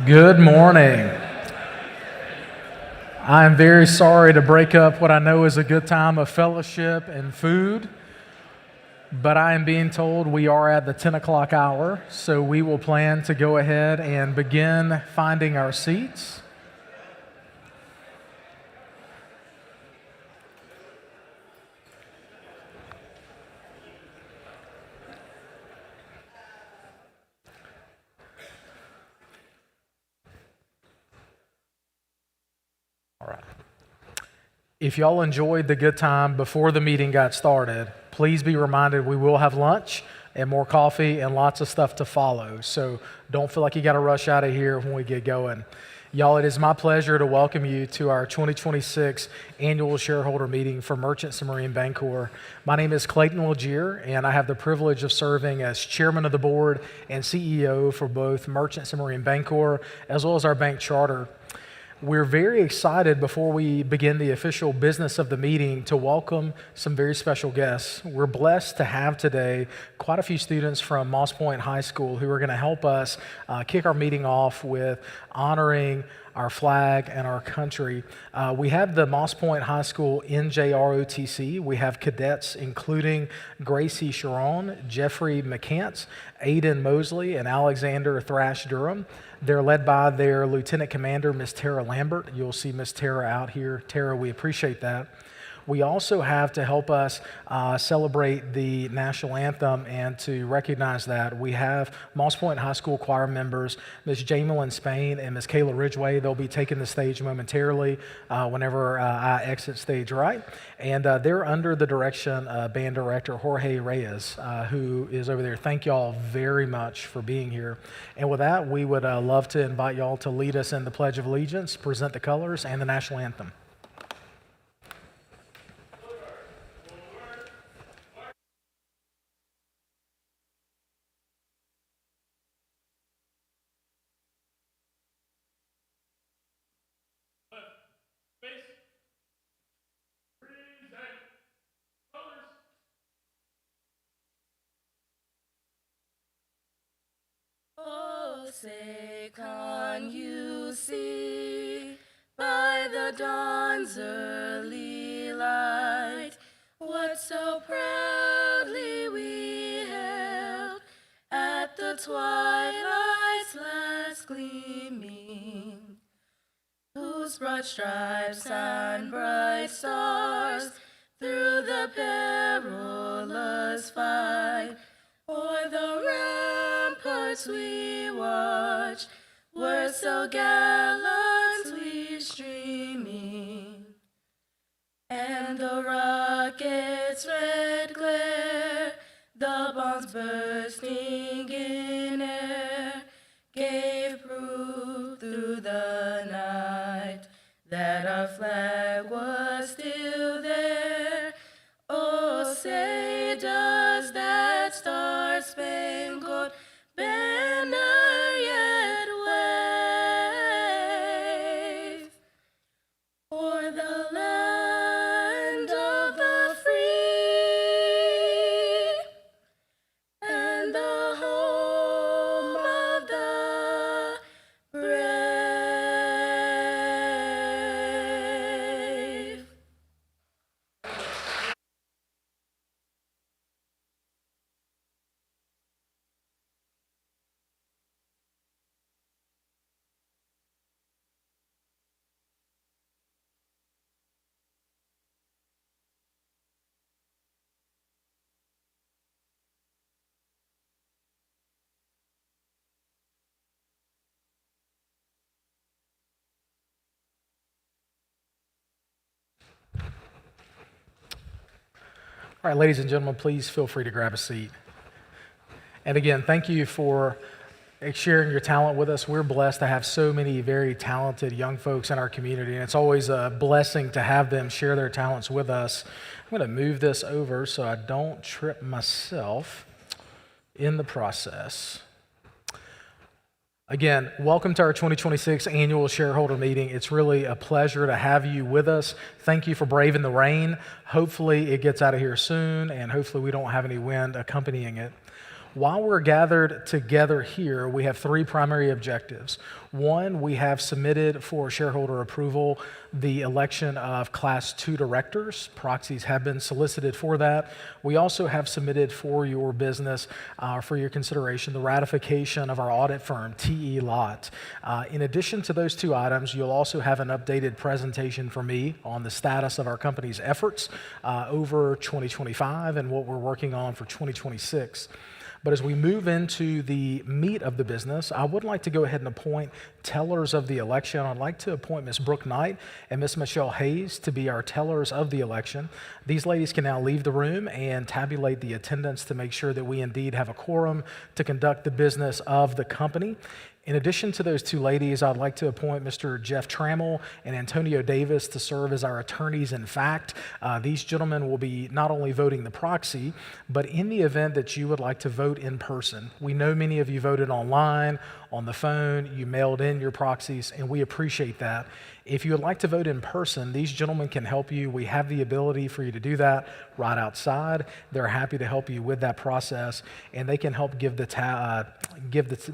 Good morning. I am very sorry to break up what I know is a good time of fellowship and food, but I am being told we are at the 10 o'clock hour, so we will plan to go ahead and begin finding our seats. All right. If y'all enjoyed the good time before the meeting got started, please be reminded we will have lunch and more coffee and lots of stuff to follow. So don't feel like you got to rush out of here when we get going. Y'all, it is my pleasure to welcome you to our 2026 annual shareholder meeting for Merchants and Marine Bancorp. My name is Clayton Legier, and I have the privilege of serving as chairman of the board and CEO for both Merchants and Marine Bancorp, as well as our bank charter. We're very excited before we begin the official business of the meeting to welcome some very special guests. We're blessed to have today quite a few students from Moss Point High School who are going to help us kick our meeting off with honoring our flag and our country. We have the Moss Point High School NJROTC. We have cadets including Gracie Sharon, Jeffrey McCants, Aiden Mosley, and Alexander Thrash Durham. They're led by their Lieutenant Commander, Miss Tara Lambert. You'll see Miss Tara out here. Tara, we appreciate that. We also have to help us celebrate the national anthem, and to recognize that, we have Moss Point High School choir members, Miss Jamelyn Spain and Miss Kayla Ridgway. They'll be taking the stage momentarily whenever I exit stage right. And they're under the direction of band director Jorge Reyes, who is over there. Thank y'all very much for being here. And with that, we would love to invite y'all to lead us in the Pledge of Allegiance, present the colors, and the national anthem. Oh, say, can you see by the dawn's early light what so proudly we hailed at the twilight's last gleaming, whose broad stripes and bright stars through the perilous fight o'er the ramparts we watched were so gallantly streaming, and the rocket's red glare, the bombs bursting in air, gave proof through the night that our flag was still there. Oh, say, does that star-spangled banner yet wave o'er the land of the free and the home of the brave? All right, ladies and gentlemen, please feel free to grab a seat. And again, thank you for sharing your talent with us. We're blessed to have so many very talented young folks in our community, and it's always a blessing to have them share their talents with us. I'm going to move this over so I don't trip myself in the process. Again, welcome to our 2026 annual shareholder meeting. It's really a pleasure to have you with us. Thank you for braving the rain. Hopefully it gets out of here soon, and hopefully we don't have any wind accompanying it. While we're gathered together here, we have three primary objectives. One, we have submitted for shareholder approval the election of Class 2 directors. Proxies have been solicited for that. We also have submitted for your business, for your consideration, the ratification of our audit firm, TE Lot. In addition to those two items, you'll also have an updated presentation from me on the status of our company's efforts over 2025 and what we're working on for 2026. But as we move into the meat of the business, I would like to go ahead and appoint tellers of the election. I'd like to appoint Ms. Brooke Knight and Ms. Michelle Hayes to be our tellers of the election. These ladies can now leave the room and tabulate the attendance to make sure that we indeed have a quorum to conduct the business of the company. In addition to those two ladies, I'd like to appoint Mr. Jeff Trammell and Antonio Davis to serve as our attorneys in fact. These gentlemen will be not only voting the proxy, but in the event that you would like to vote in person. We know many of you voted online, on the phone, you mailed in your proxies, and we appreciate that. If you would like to vote in person, these gentlemen can help you. We have the ability for you to do that right outside. They're happy to help you with that process, and they can help give the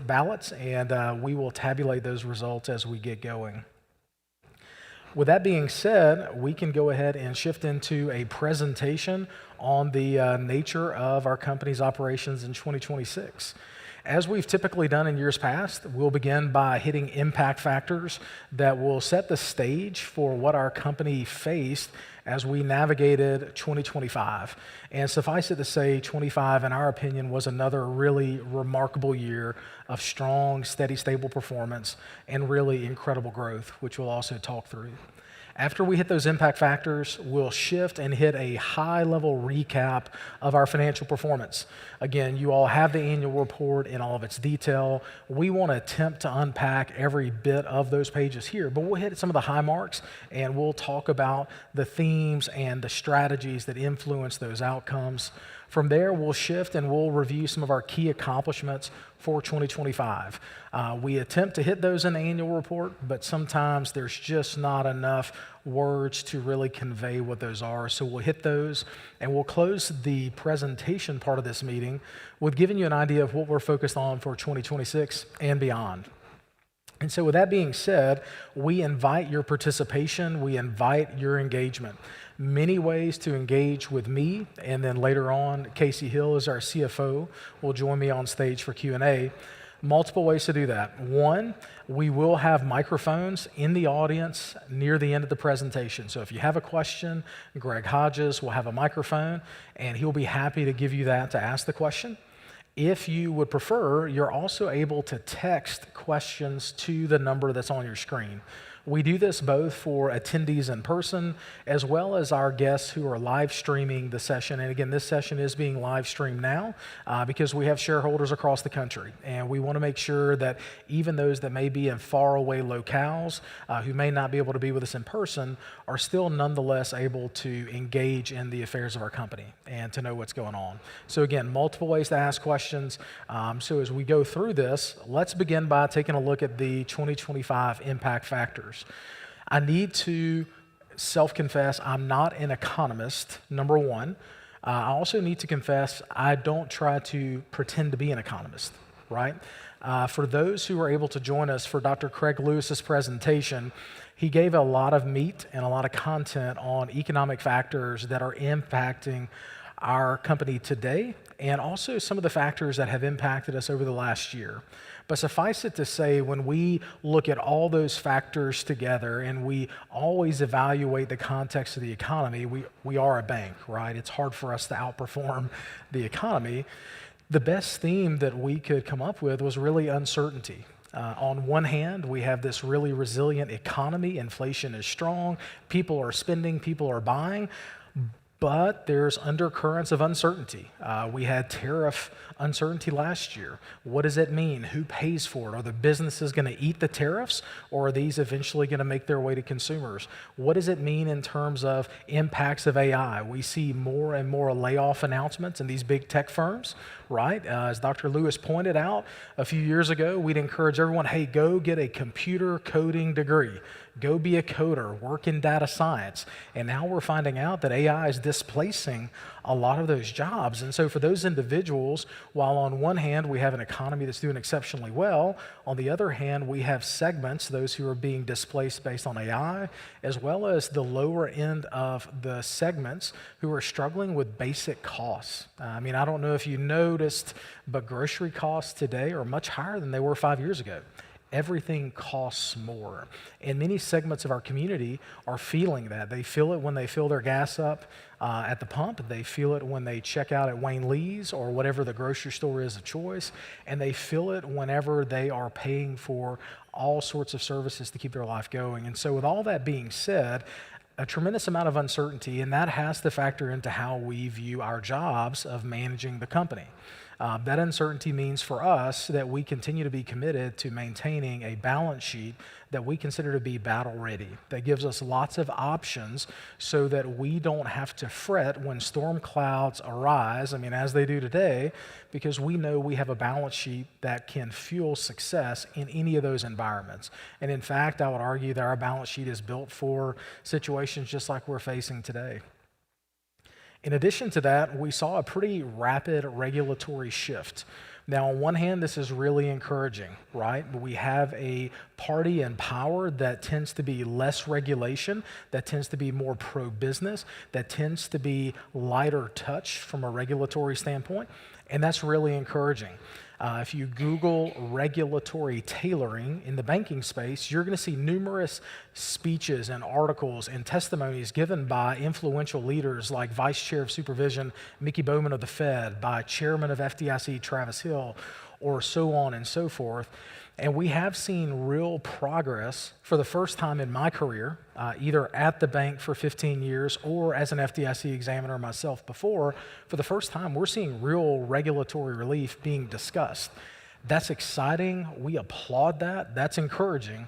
ballots, and we will tabulate those results as we get going. With that being said, we can go ahead and shift into a presentation on the nature of our company's operations in 2026. As we've typically done in years past, we'll begin by hitting impact factors that will set the stage for what our company faced as we navigated 2025. And suffice it to say, 25, in our opinion, was another really remarkable year of strong, steady, stable performance and really incredible growth, which we'll also talk through. After we hit those impact factors, we'll shift and hit a high-level recap of our financial performance. Again, you all have the annual report in all of its detail. We want to attempt to unpack every bit of those pages here, but we'll hit some of the high marks, and we'll talk about the themes and the strategies that influence those outcomes. From there, we'll shift and we'll review some of our key accomplishments for 2025. We attempt to hit those in the annual report, but sometimes there's just not enough words to really convey what those are. So we'll hit those, and we'll close the presentation part of this meeting with giving you an idea of what we're focused on for 2026 and beyond. And so with that being said, we invite your participation, we invite your engagement. Many ways to engage with me, and then later on, Casey Hill is our CFO, will join me on stage for Q&A. Multiple ways to do that. One, we will have microphones in the audience near the end of the presentation. So if you have a question, Greg Hodges will have a microphone, and he'll be happy to give you that to ask the question. If you would prefer, you're also able to text questions to the number that's on your screen. We do this both for attendees in person as well as our guests who are live streaming the session. And again, this session is being live streamed now because we have shareholders across the country. And we want to make sure that even those that may be in faraway locales who may not be able to be with us in person are still nonetheless able to engage in the affairs of our company and to know what's going on. So again, multiple ways to ask questions. So as we go through this, let's begin by taking a look at the 2025 impact factors. I need to self-confess I'm not an economist, number one. I also need to confess I don't try to pretend to be an economist, right? For those who were able to join us for Dr. Craig Lewis's presentation, he gave a lot of meat and a lot of content on economic factors that are impacting our company today and also some of the factors that have impacted us over the last year. But suffice it to say, when we look at all those factors together and we always evaluate the context of the economy, we are a bank, right? It's hard for us to outperform the economy. The best theme that we could come up with was really uncertainty. On one hand, we have this really resilient economy. Inflation is strong. People are spending, people are buying. But there's undercurrents of uncertainty. We had tariff uncertainty last year. What does it mean? Who pays for it? Are the businesses going to eat the tariffs, or are these eventually going to make their way to consumers? What does it mean in terms of impacts of AI? We see more and more layoff announcements in these big tech firms, right? As Dr. Lewis pointed out a few years ago, we'd encourage everyone, hey, go get a computer coding degree. Go be a coder, work in data science. And now we're finding out that AI is displacing a lot of those jobs. And so for those individuals, while on one hand we have an economy that's doing exceptionally well, on the other hand we have segments, those who are being displaced based on AI, as well as the lower end of the segments who are struggling with basic costs. I mean, I don't know if you noticed, but grocery costs today are much higher than they were 5 years ago. Everything costs more. And many segments of our community are feeling that. They feel it when they fill their gas up at the pump. They feel it when they check out at Wayne Lee's or whatever the grocery store is of choice. And they feel it whenever they are paying for all sorts of services to keep their life going. And so with all that being said, a tremendous amount of uncertainty, and that has to factor into how we view our jobs of managing the company. That uncertainty means for us that we continue to be committed to maintaining a balance sheet that we consider to be battle ready, that gives us lots of options so that we don't have to fret when storm clouds arise, I mean, as they do today, because we know we have a balance sheet that can fuel success in any of those environments. And in fact, I would argue that our balance sheet is built for situations just like we're facing today. In addition to that, we saw a pretty rapid regulatory shift. Now, on one hand, this is really encouraging, right? We have a party in power that tends to be less regulation, that tends to be more pro-business, that tends to be lighter touch from a regulatory standpoint, and that's really encouraging. If you Google regulatory tailoring in the banking space, you're going to see numerous speeches and articles and testimonies given by influential leaders like Vice Chair of Supervision Mickey Bowman of the Fed, by Chairman of FDIC Travis Hill, or so on and so forth. And we have seen real progress for the first time in my career, either at the bank for 15 years or as an FDIC examiner myself before. For the first time, we're seeing real regulatory relief being discussed. That's exciting. We applaud that. That's encouraging.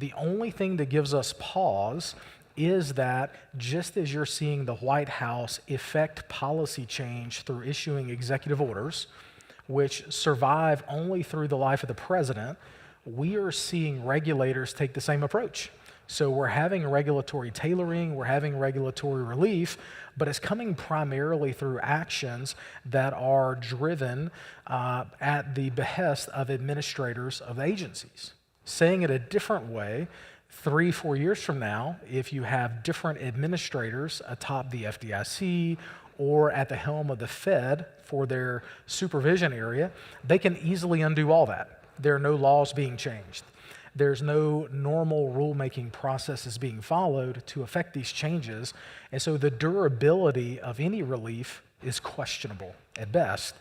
The only thing that gives us pause is that just as you're seeing the White House effect policy change through issuing executive orders, which survive only through the life of the president, we are seeing regulators take the same approach. So we're having regulatory tailoring, we're having regulatory relief, but it's coming primarily through actions that are driven at the behest of administrators of agencies. Saying it a different way, 3-4 years from now, if you have different administrators atop the FDIC or at the helm of the Fed for their supervision area, they can easily undo all that. There are no laws being changed. There's no normal rulemaking processes being followed to affect these changes, and so the durability of any relief is questionable at best.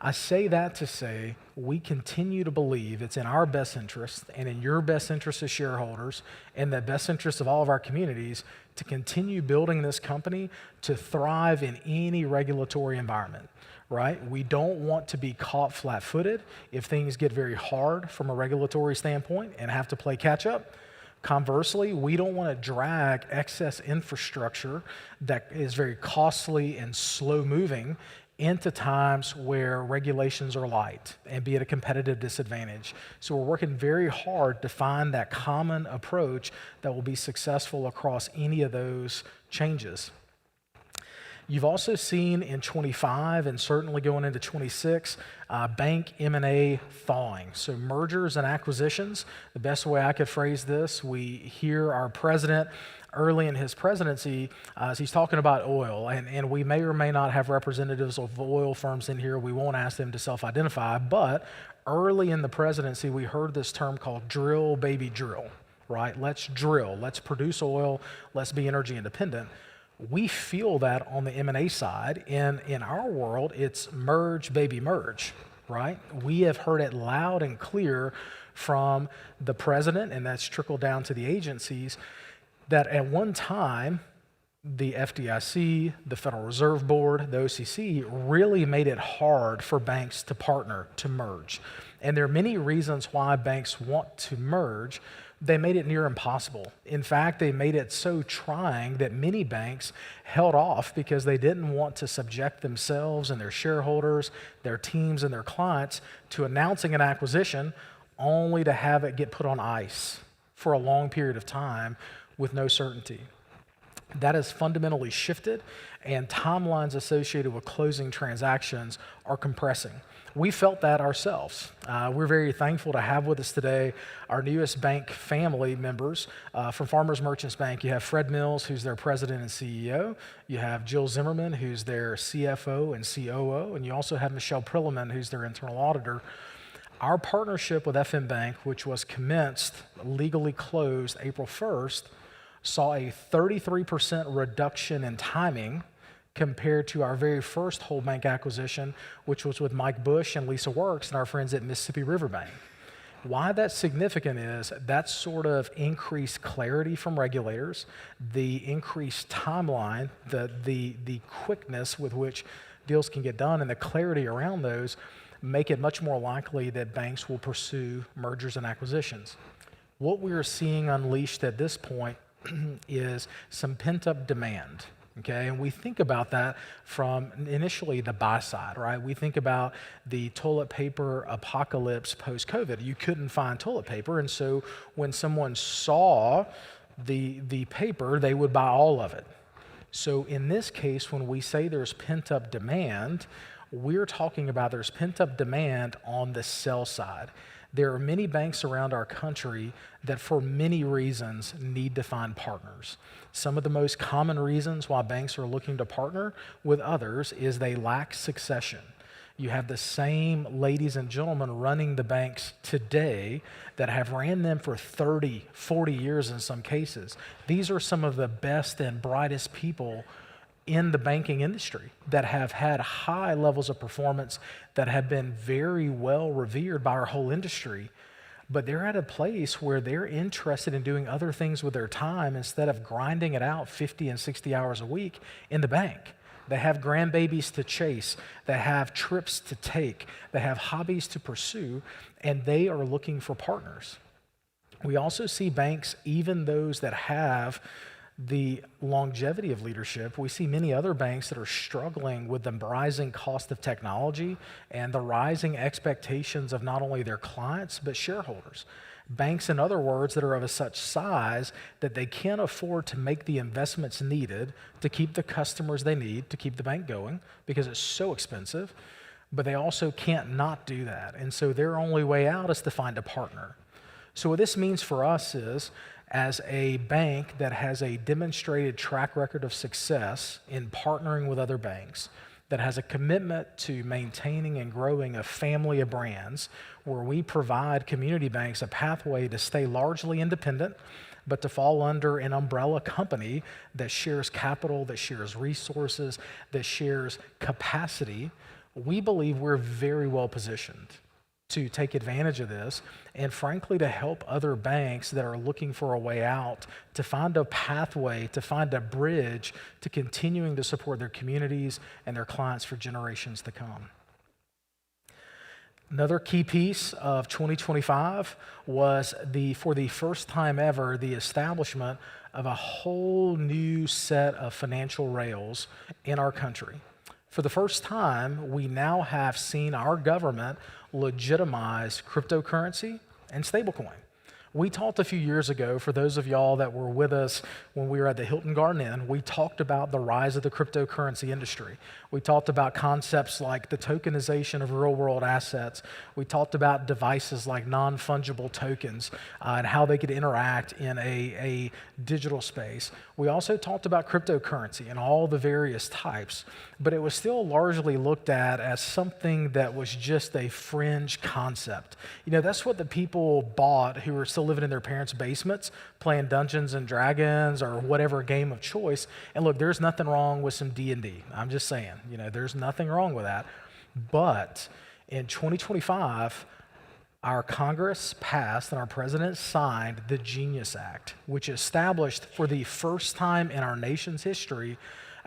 I say that to say we continue to believe it's in our best interest and in your best interest as shareholders and the best interest of all of our communities to continue building this company to thrive in any regulatory environment, right? We don't want to be caught flat-footed if things get very hard from a regulatory standpoint and have to play catch-up. Conversely, we don't want to drag excess infrastructure that is very costly and slow-moving into times where regulations are light and be at a competitive disadvantage. So we're working very hard to find that common approach that will be successful across any of those changes. You've also seen in 25 and certainly going into 26, bank M&A thawing. So mergers and acquisitions, the best way I could phrase this, we hear our president early in his presidency, as he's talking about oil, and we may or may not have representatives of oil firms in here. We won't ask them to self-identify, but early in the presidency, we heard this term called drill, baby, drill, right? Let's drill, let's produce oil, let's be energy independent. We feel that on the M&A side. In our world, it's merge, baby, merge, right? We have heard it loud and clear from the president, and that's trickled down to the agencies, that at one time, the FDIC, the Federal Reserve Board, the OCC really made it hard for banks to partner, to merge. And there are many reasons why banks want to merge. They made it near impossible. In fact, they made it so trying that many banks held off because they didn't want to subject themselves and their shareholders, their teams, and their clients to announcing an acquisition only to have it get put on ice for a long period of time with no certainty. That has fundamentally shifted, and timelines associated with closing transactions are compressing. We felt that ourselves. We're very thankful to have with us today our newest bank family members. From Farmers Merchants Bank, you have Fred Mills, who's their president and CEO. You have Jill Zimmerman, who's their CFO and COO. And you also have Michelle Prilliman, who's their internal auditor. Our partnership with FM Bank, which was commenced, legally closed April 1st, saw a 33% reduction in timing compared to our very first whole bank acquisition, which was with Mike Bush and Lisa Works and our friends at Mississippi River Bank. Why that's significant is that sort of increased clarity from regulators, the increased timeline, the quickness with which deals can get done, and the clarity around those make it much more likely that banks will pursue mergers and acquisitions. What we are seeing unleashed at this point is some pent-up demand. Okay, and we think about that from initially the buy side, right? We think about the toilet paper apocalypse post-COVID. You couldn't find toilet paper, and so when someone saw the paper, they would buy all of it. So in this case, when we say there's pent-up demand, we're talking about there's pent-up demand on the sell side. There are many banks around our country that for many reasons need to find partners. Some of the most common reasons why banks are looking to partner with others is they lack succession. You have the same ladies and gentlemen running the banks today that have ran them for 30, 40 years in some cases. These are some of the best and brightest people in the banking industry that have had high levels of performance, that have been very well revered by our whole industry, but they're at a place where they're interested in doing other things with their time instead of grinding it out 50 and 60 hours a week in the bank. They have grandbabies to chase, they have trips to take, they have hobbies to pursue, and they are looking for partners. We also see banks, even those that have the longevity of leadership, we see many other banks that are struggling with the rising cost of technology and the rising expectations of not only their clients, but shareholders. Banks, in other words, that are of a such size that they can't afford to make the investments needed to keep the customers they need to keep the bank going because it's so expensive, but they also can't not do that. And so their only way out is to find a partner. So what this means for us is, as a bank that has a demonstrated track record of success in partnering with other banks, that has a commitment to maintaining and growing a family of brands where we provide community banks a pathway to stay largely independent, but to fall under an umbrella company that shares capital, that shares resources, that shares capacity, we believe we're very well positioned to take advantage of this, and frankly, to help other banks that are looking for a way out, to find a pathway, to find a bridge to continuing to support their communities and their clients for generations to come. Another key piece of 2025 was for the first time ever, the establishment of a whole new set of financial rails in our country. For the first time, we now have seen our government legitimize cryptocurrency and stablecoin. We talked a few years ago, for those of y'all that were with us when we were at the Hilton Garden Inn, we talked about the rise of the cryptocurrency industry. We talked about concepts like the tokenization of real-world assets. We talked about devices like non-fungible tokens and how they could interact in a digital space. We also talked about cryptocurrency and all the various types, but it was still largely looked at as something that was just a fringe concept. You know, that's what the people bought who were still living in their parents' basements, playing Dungeons and Dragons or whatever game of choice. And look, there's nothing wrong with some D&D. I'm just saying, you know, there's nothing wrong with that. But in 2025, our Congress passed and our president signed the Genius Act, which established for the first time in our nation's history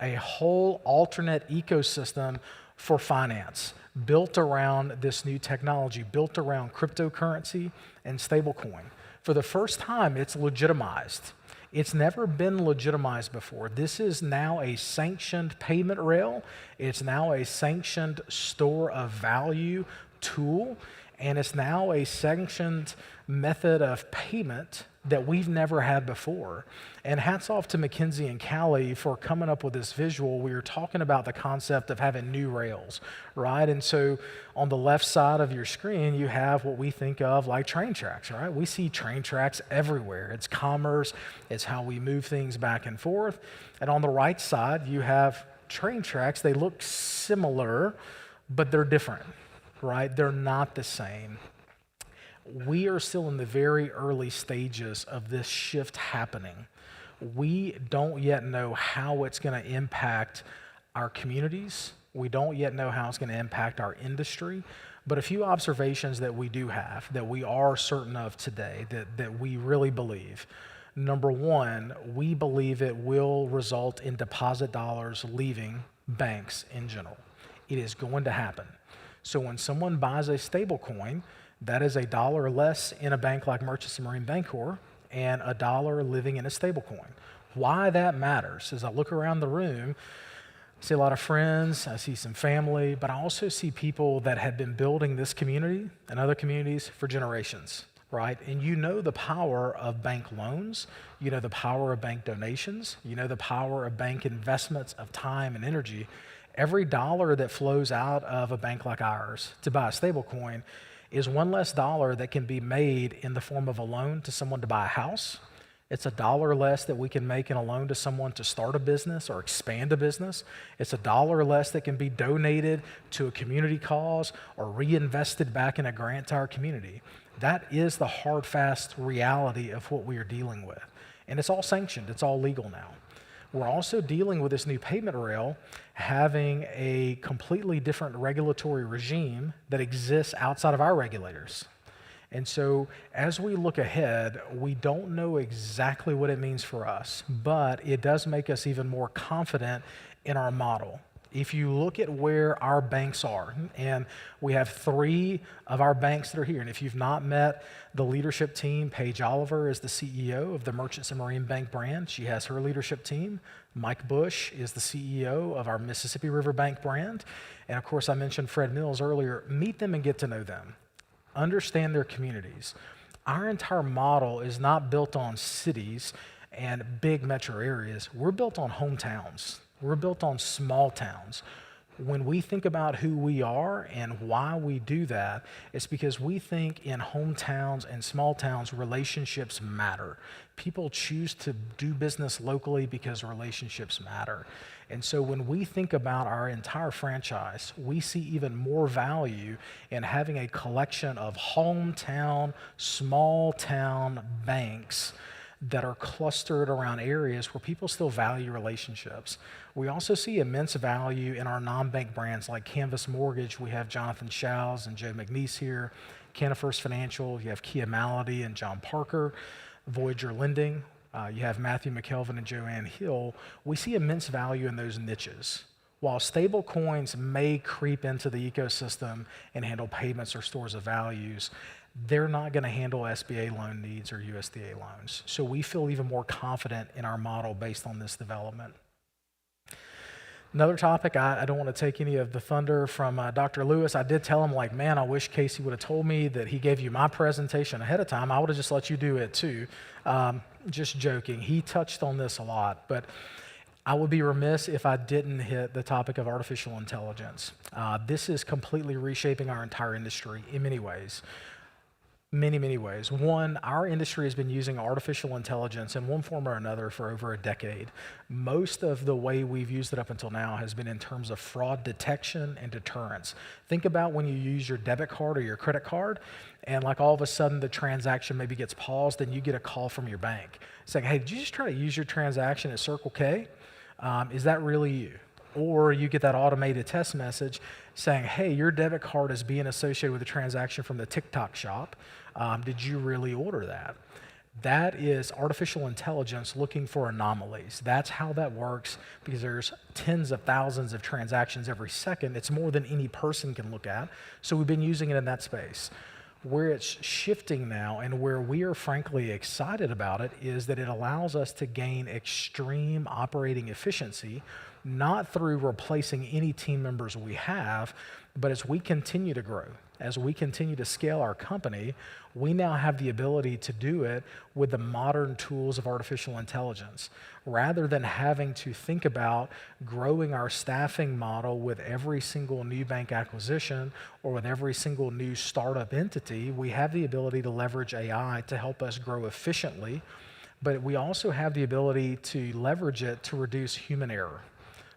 a whole alternate ecosystem for finance built around this new technology, built around cryptocurrency and stablecoin. For the first time, it's legitimized. It's never been legitimized before. This is now a sanctioned payment rail. It's now a sanctioned store of value tool, and it's now a sanctioned method of payment that we've never had before. And hats off to Mackenzie and Callie for coming up with this visual. We were talking about the concept of having new rails, right? And so on the left side of your screen, you have what we think of like train tracks, right? We see train tracks everywhere. It's commerce, it's how we move things back and forth. And on the right side, you have train tracks. They look similar, but they're different, right? They're not the same. We are still in the very early stages of this shift happening. We don't yet know how it's going to impact our communities. We don't yet know how it's going to impact our industry. But a few observations that we do have, that we are certain of today, that we really believe. Number one, we believe it will result in deposit dollars leaving banks in general. It is going to happen. So when someone buys a stable coin, that is $1 less in a bank like Merchants and Marine Bancorp and $1 living in a stable coin. Why that matters is I look around the room, I see a lot of friends, I see some family, but I also see people that have been building this community and other communities for generations, right? And you know the power of bank loans, you know the power of bank donations, you know the power of bank investments of time and energy. Every dollar that flows out of a bank like ours to buy a stable coin is one less dollar that can be made in the form of a loan to someone to buy a house. It's $1 less that we can make in a loan to someone to start a business or expand a business. It's $1 less that can be donated to a community cause or reinvested back in a grant to our community. That is the hard, fast reality of what we are dealing with. And it's all sanctioned, it's all legal now. We're also dealing with this new payment rail having a completely different regulatory regime that exists outside of our regulators. And so as we look ahead, we don't know exactly what it means for us, but it does make us even more confident in our model. If you look at where our banks are, and we have 3 of our banks that are here, and if you've not met the leadership team, Paige Oliver is the CEO of the Merchants and Marine Bank brand. She has her leadership team. Mike Bush is the CEO of our Mississippi River Bank brand. And of course, I mentioned Fred Mills earlier. Meet them and get to know them. Understand their communities. Our entire model is not built on cities and big metro areas. We're built on hometowns. We're built on small towns. When we think about who we are and why we do that, it's because we think in hometowns and small towns, relationships matter. People choose to do business locally because relationships matter. And so when we think about our entire franchise, we see even more value in having a collection of hometown, small town banks that are clustered around areas where people still value relationships. We also see immense value in our non-bank brands like Canvas Mortgage. We have Jonathan Shows and Joe McNeese here. Canafirst Financial, you have Kia Malady and John Parker. Voyager Lending, you have Matthew McKelvin and Joanne Hill. We see immense value in those niches. While stable coins may creep into the ecosystem and handle payments or stores of values, they're not going to handle SBA loan needs or USDA loans. So we feel even more confident in our model based on this development. Another topic, I don't want to take any of the thunder from Dr. Lewis. I did tell him, like, man, I wish Casey would have told me that he gave you my presentation ahead of time. I would have just let you do it too. Just joking. He touched on this a lot, but I would be remiss if I didn't hit the topic of artificial intelligence. This is completely reshaping our entire industry in many ways. Many ways. One, our industry has been using artificial intelligence in one form or another for over a decade. Most of the way we've used it up until now has been in terms of fraud detection and deterrence. Think about when you use your debit card or your credit card, and like all of a sudden the transaction maybe gets paused, and you get a call from your bank saying, hey, did you just try to use your transaction at Circle K? Is that really you? Or you get that automated text message saying, hey, your debit card is being associated with a transaction from the TikTok shop. Did you really order that? That is artificial intelligence looking for anomalies. That's how that works, because there's tens of thousands of transactions every second. It's more than any person can look at. So we've been using it in that space. Where it's shifting now, and where we are frankly excited about it, is that it allows us to gain extreme operating efficiency not through replacing any team members we have, but as we continue to grow, as we continue to scale our company, we now have the ability to do it with the modern tools of artificial intelligence. Rather than having to think about growing our staffing model with every single new bank acquisition or with every single new startup entity, we have the ability to leverage AI to help us grow efficiently, but we also have the ability to leverage it to reduce human error.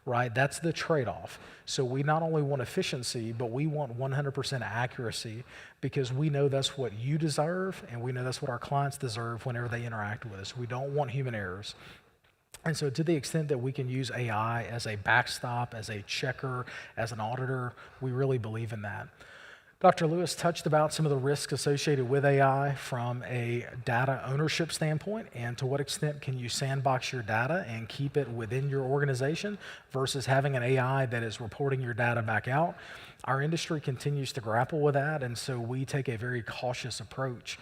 Right? That's the trade-off. So we not only want efficiency, but we want 100% accuracy because we know that's what you deserve and we know that's what our clients deserve whenever they interact with us. We don't want human errors. And so to the extent that we can use AI as a backstop, as a checker, as an auditor, we really believe in that. Dr. Lewis touched about some of the risks associated with AI from a data ownership standpoint and to what extent can you sandbox your data and keep it within your organization versus having an AI that is reporting your data back out. Our industry continues to grapple with that, and so we take a very cautious approach.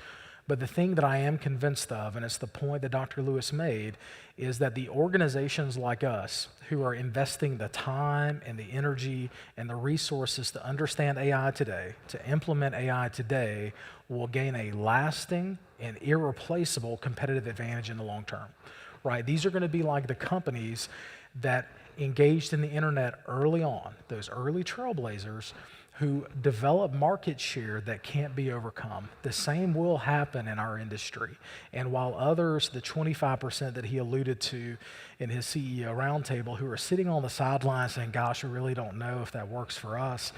But the thing that I am convinced of, and it's the point that Dr. Lewis made, is that the organizations like us who are investing the time and the energy and the resources to understand AI today, to implement AI today, will gain a lasting and irreplaceable competitive advantage in the long term, right? These are going to be like the companies that engaged in the internet early on, those early trailblazers, who develop market share that can't be overcome. The same will happen in our industry. And while others, the 25% that he alluded to in his CEO roundtable, who are sitting on the sidelines saying, gosh, I really don't know if that works for us,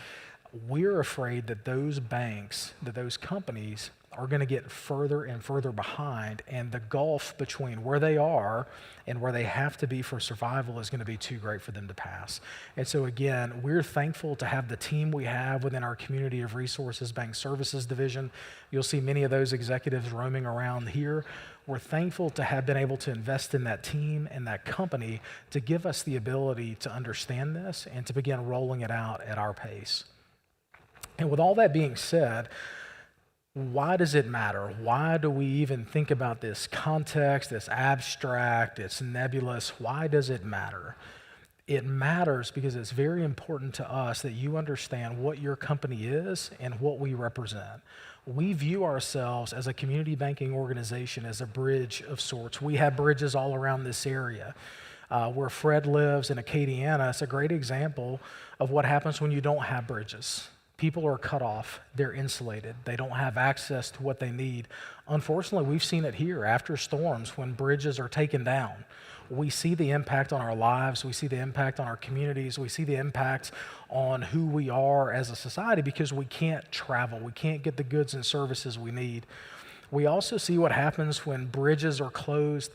we're afraid that those banks, that those companies are going to get further and further behind, and the gulf between where they are and where they have to be for survival is going to be too great for them to pass. And so again, we're thankful to have the team we have within our Community of Resources Bank Services division. You'll see many of those executives roaming around here. We're thankful to have been able to invest in that team and that company to give us the ability to understand this and to begin rolling it out at our pace. And with all that being said, why does it matter? Why do we even think about this context, this abstract, it's nebulous? Why does it matter? It matters because it's very important to us that you understand what your company is and what we represent. We view ourselves as a community banking organization as a bridge of sorts. We have bridges all around this area. Where Fred lives in Acadiana, it's a great example of what happens when you don't have bridges. People are cut off, they're insulated, they don't have access to what they need. Unfortunately, we've seen it here after storms when bridges are taken down. We see the impact on our lives, we see the impact on our communities, we see the impact on who we are as a society because we can't travel, we can't get the goods and services we need. We also see what happens when bridges are closed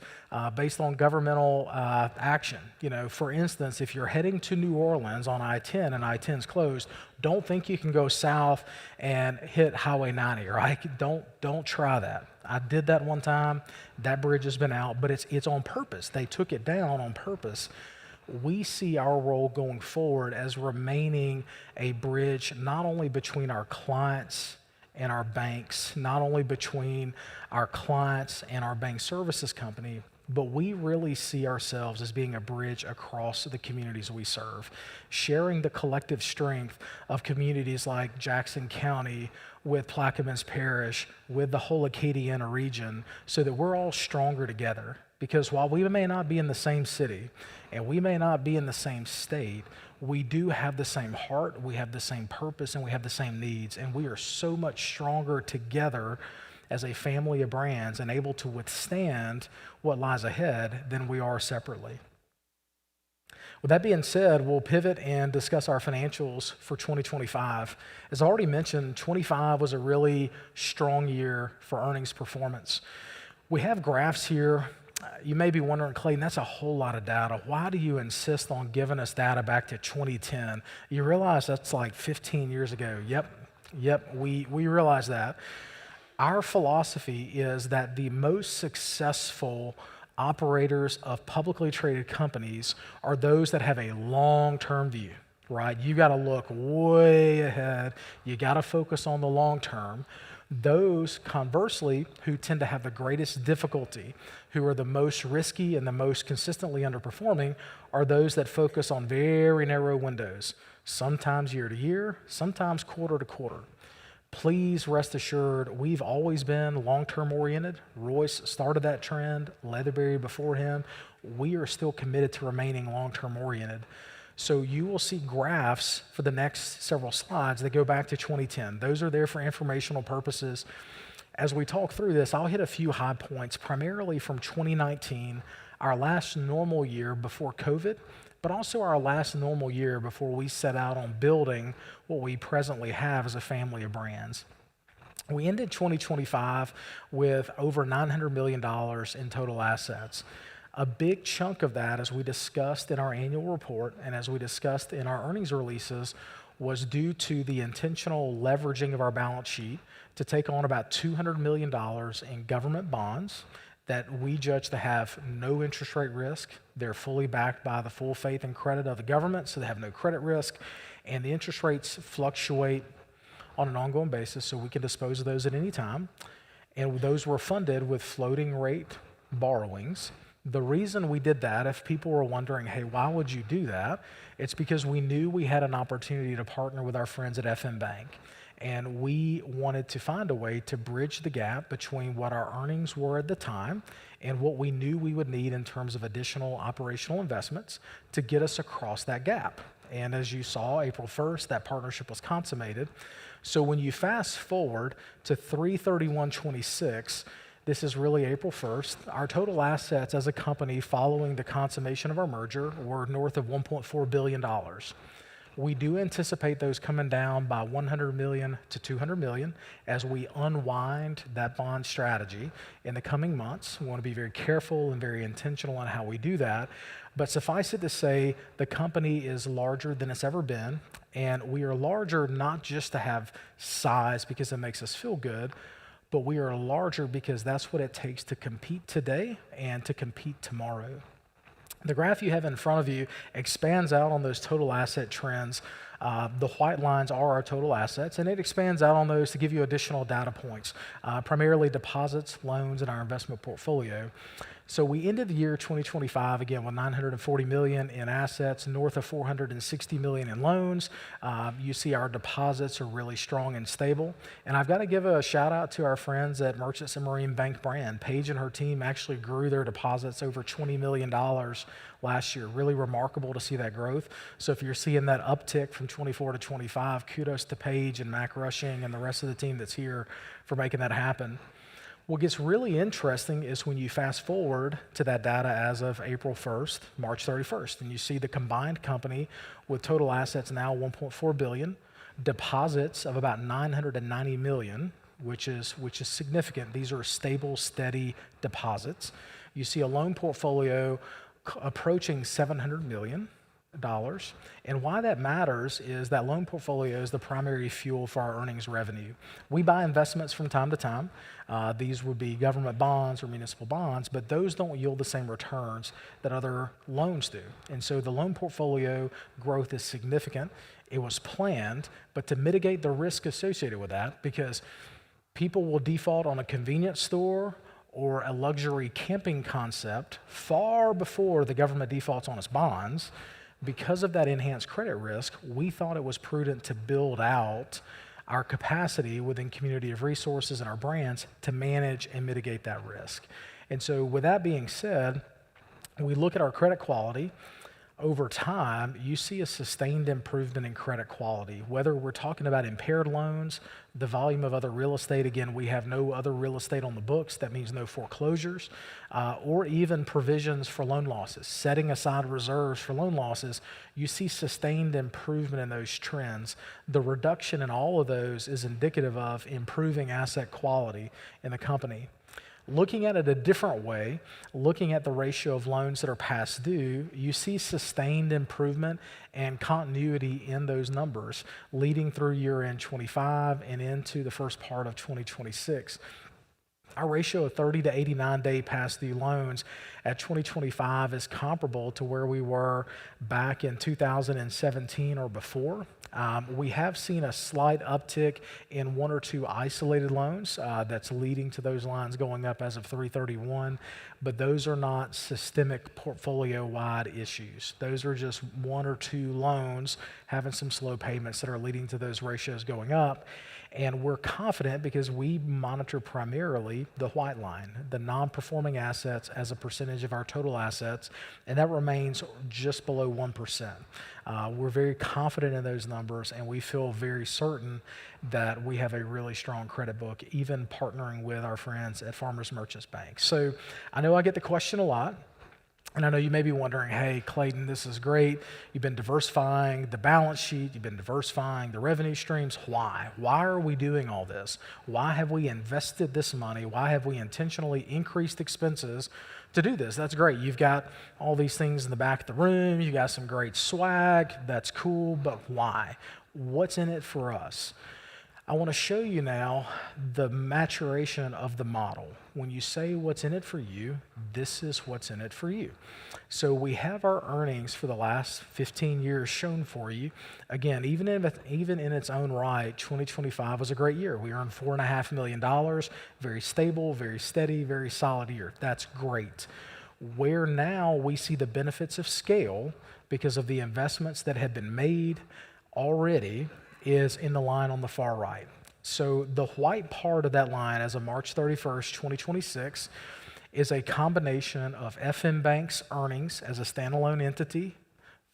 based on governmental action. You know, for instance, if you're heading to New Orleans on I-10 and I-10's closed, don't think you can go south and hit Highway 90, right? Don't try that. I did that one time. That bridge has been out, but it's on purpose. They took it down on purpose. We see our role going forward as remaining a bridge not only between our clients and our banks, not only between our clients and our bank services company, but we really see ourselves as being a bridge across the communities we serve, sharing the collective strength of communities like Jackson County with Plaquemines Parish, with the whole Acadiana region, so that we're all stronger together. Because while we may not be in the same city and we may not be in the same state, we do have the same heart, we have the same purpose, and we have the same needs. And we are so much stronger together as a family of brands and able to withstand what lies ahead than we are separately. With that being said, we'll pivot and discuss our financials for 2025. As I already mentioned, 25 was a really strong year for earnings performance. We have graphs here. You may be wondering, Clayton, that's a whole lot of data. Why do you insist on giving us data back to 2010? You realize that's like 15 years ago. Yep, we realize that. Our philosophy is that the most successful operators of publicly traded companies are those that have a long-term view, right? You got to look way ahead. You got to focus on the long term. Those, conversely, who tend to have the greatest difficulty, who are the most risky and the most consistently underperforming, are those that focus on very narrow windows, sometimes year to year, sometimes quarter to quarter. Please rest assured, we've always been long-term oriented. Royce started that trend, Leatherberry before him. We are still committed to remaining long-term oriented. So you will see graphs for the next several slides that go back to 2010. Those are there for informational purposes. As we talk through this, I'll hit a few high points, primarily from 2019, our last normal year before COVID, but also our last normal year before we set out on building what we presently have as a family of brands. We ended 2025 with over $900 million in total assets. A big chunk of that, as we discussed in our annual report and as we discussed in our earnings releases, was due to the intentional leveraging of our balance sheet to take on about $200 million in government bonds that we judge to have no interest rate risk. They're fully backed by the full faith and credit of the government, so they have no credit risk, and the interest rates fluctuate on an ongoing basis, so we can dispose of those at any time. And those were funded with floating rate borrowings. The reason we did that, if people were wondering, hey, why would you do that? It's because we knew we had an opportunity to partner with our friends at FM Bank. And we wanted to find a way to bridge the gap between what our earnings were at the time and what we knew we would need in terms of additional operational investments to get us across that gap. And as you saw, April 1st, that partnership was consummated. So when you fast forward to 3/31/26, this is really April 1st. Our total assets as a company following the consummation of our merger were north of $1.4 billion. We do anticipate those coming down by $100 million to $200 million as we unwind that bond strategy in the coming months. We want to be very careful and very intentional on how we do that. But suffice it to say, the company is larger than it's ever been, and we are larger not just to have size because it makes us feel good, but we are larger because that's what it takes to compete today and to compete tomorrow. The graph you have in front of you expands out on those total asset trends. The white lines are our total assets, and it expands out on those to give you additional data points, primarily deposits, loans, and our investment portfolio. So we ended the year 2025, again, with $940 million in assets, north of $460 million in loans. You see our deposits are really strong and stable. And I've got to give a shout out to our friends at Merchants and Marine Bank Brand. Paige and her team actually grew their deposits over $20 million last year. Really remarkable to see that growth. So if you're seeing that uptick from 24 to 25, kudos to Paige and Mac Rushing and the rest of the team that's here for making that happen. What gets really interesting is when you fast forward to that data as of April 1st, March 31st, and you see the combined company with total assets now $1.4 billion, deposits of about $990 million, which is significant. These are stable, steady deposits. You see a loan portfolio approaching $700 million. And why that matters is that loan portfolio is the primary fuel for our earnings revenue. We buy investments from time to time. These would be government bonds or municipal bonds, but those don't yield the same returns that other loans do. And so the loan portfolio growth is significant. It was planned, but to mitigate the risk associated with that, because people will default on a convenience store or a luxury camping concept far before the government defaults on its bonds. Because of that enhanced credit risk, we thought it was prudent to build out our capacity within Community of Resources and our brands to manage and mitigate that risk. And so with that being said, we look at our credit quality. Over time, you see a sustained improvement in credit quality, whether we're talking about impaired loans, the volume of other real estate. Again, we have no other real estate on the books. That means no foreclosures, or even provisions for loan losses. Setting aside reserves for loan losses, you see sustained improvement in those trends. The reduction in all of those is indicative of improving asset quality in the company. Looking at it a different way, looking at the ratio of loans that are past due, you see sustained improvement and continuity in those numbers leading through year-end 25 and into the first part of 2026. Our ratio of 30 to 89 day past due loans at 2025 is comparable to where we were back in 2017 or before. We have seen a slight uptick in one or two isolated loans that's leading to those lines going up as of 331, but those are not systemic portfolio-wide issues. Those are just one or two loans having some slow payments that are leading to those ratios going up. And we're confident because we monitor primarily the white line, the non-performing assets as a percentage of our total assets, and that remains just below 1%. We're very confident in those numbers, and we feel very certain that we have a really strong credit book, even partnering with our friends at Farmers Merchants Bank. So I know I get the question a lot. And I know you may be wondering, hey, Clayton, this is great. You've been diversifying the balance sheet. You've been diversifying the revenue streams. Why? Why are we doing all this? Why have we invested this money? Why have we intentionally increased expenses to do this? That's great. You've got all these things in the back of the room. You've got some great swag. That's cool. But why? What's in it for us? I want to show you now the maturation of the model. When you say what's in it for you, this is what's in it for you. So we have our earnings for the last 15 years shown for you. Again, even in its own right, 2025 was a great year. We earned $4.5 million, very stable, very steady, very solid year. That's great. Where now we see the benefits of scale because of the investments that have been made already is in the line on the far right. So the white part of that line as of March 31st, 2026 is a combination of FM Bank's earnings as a standalone entity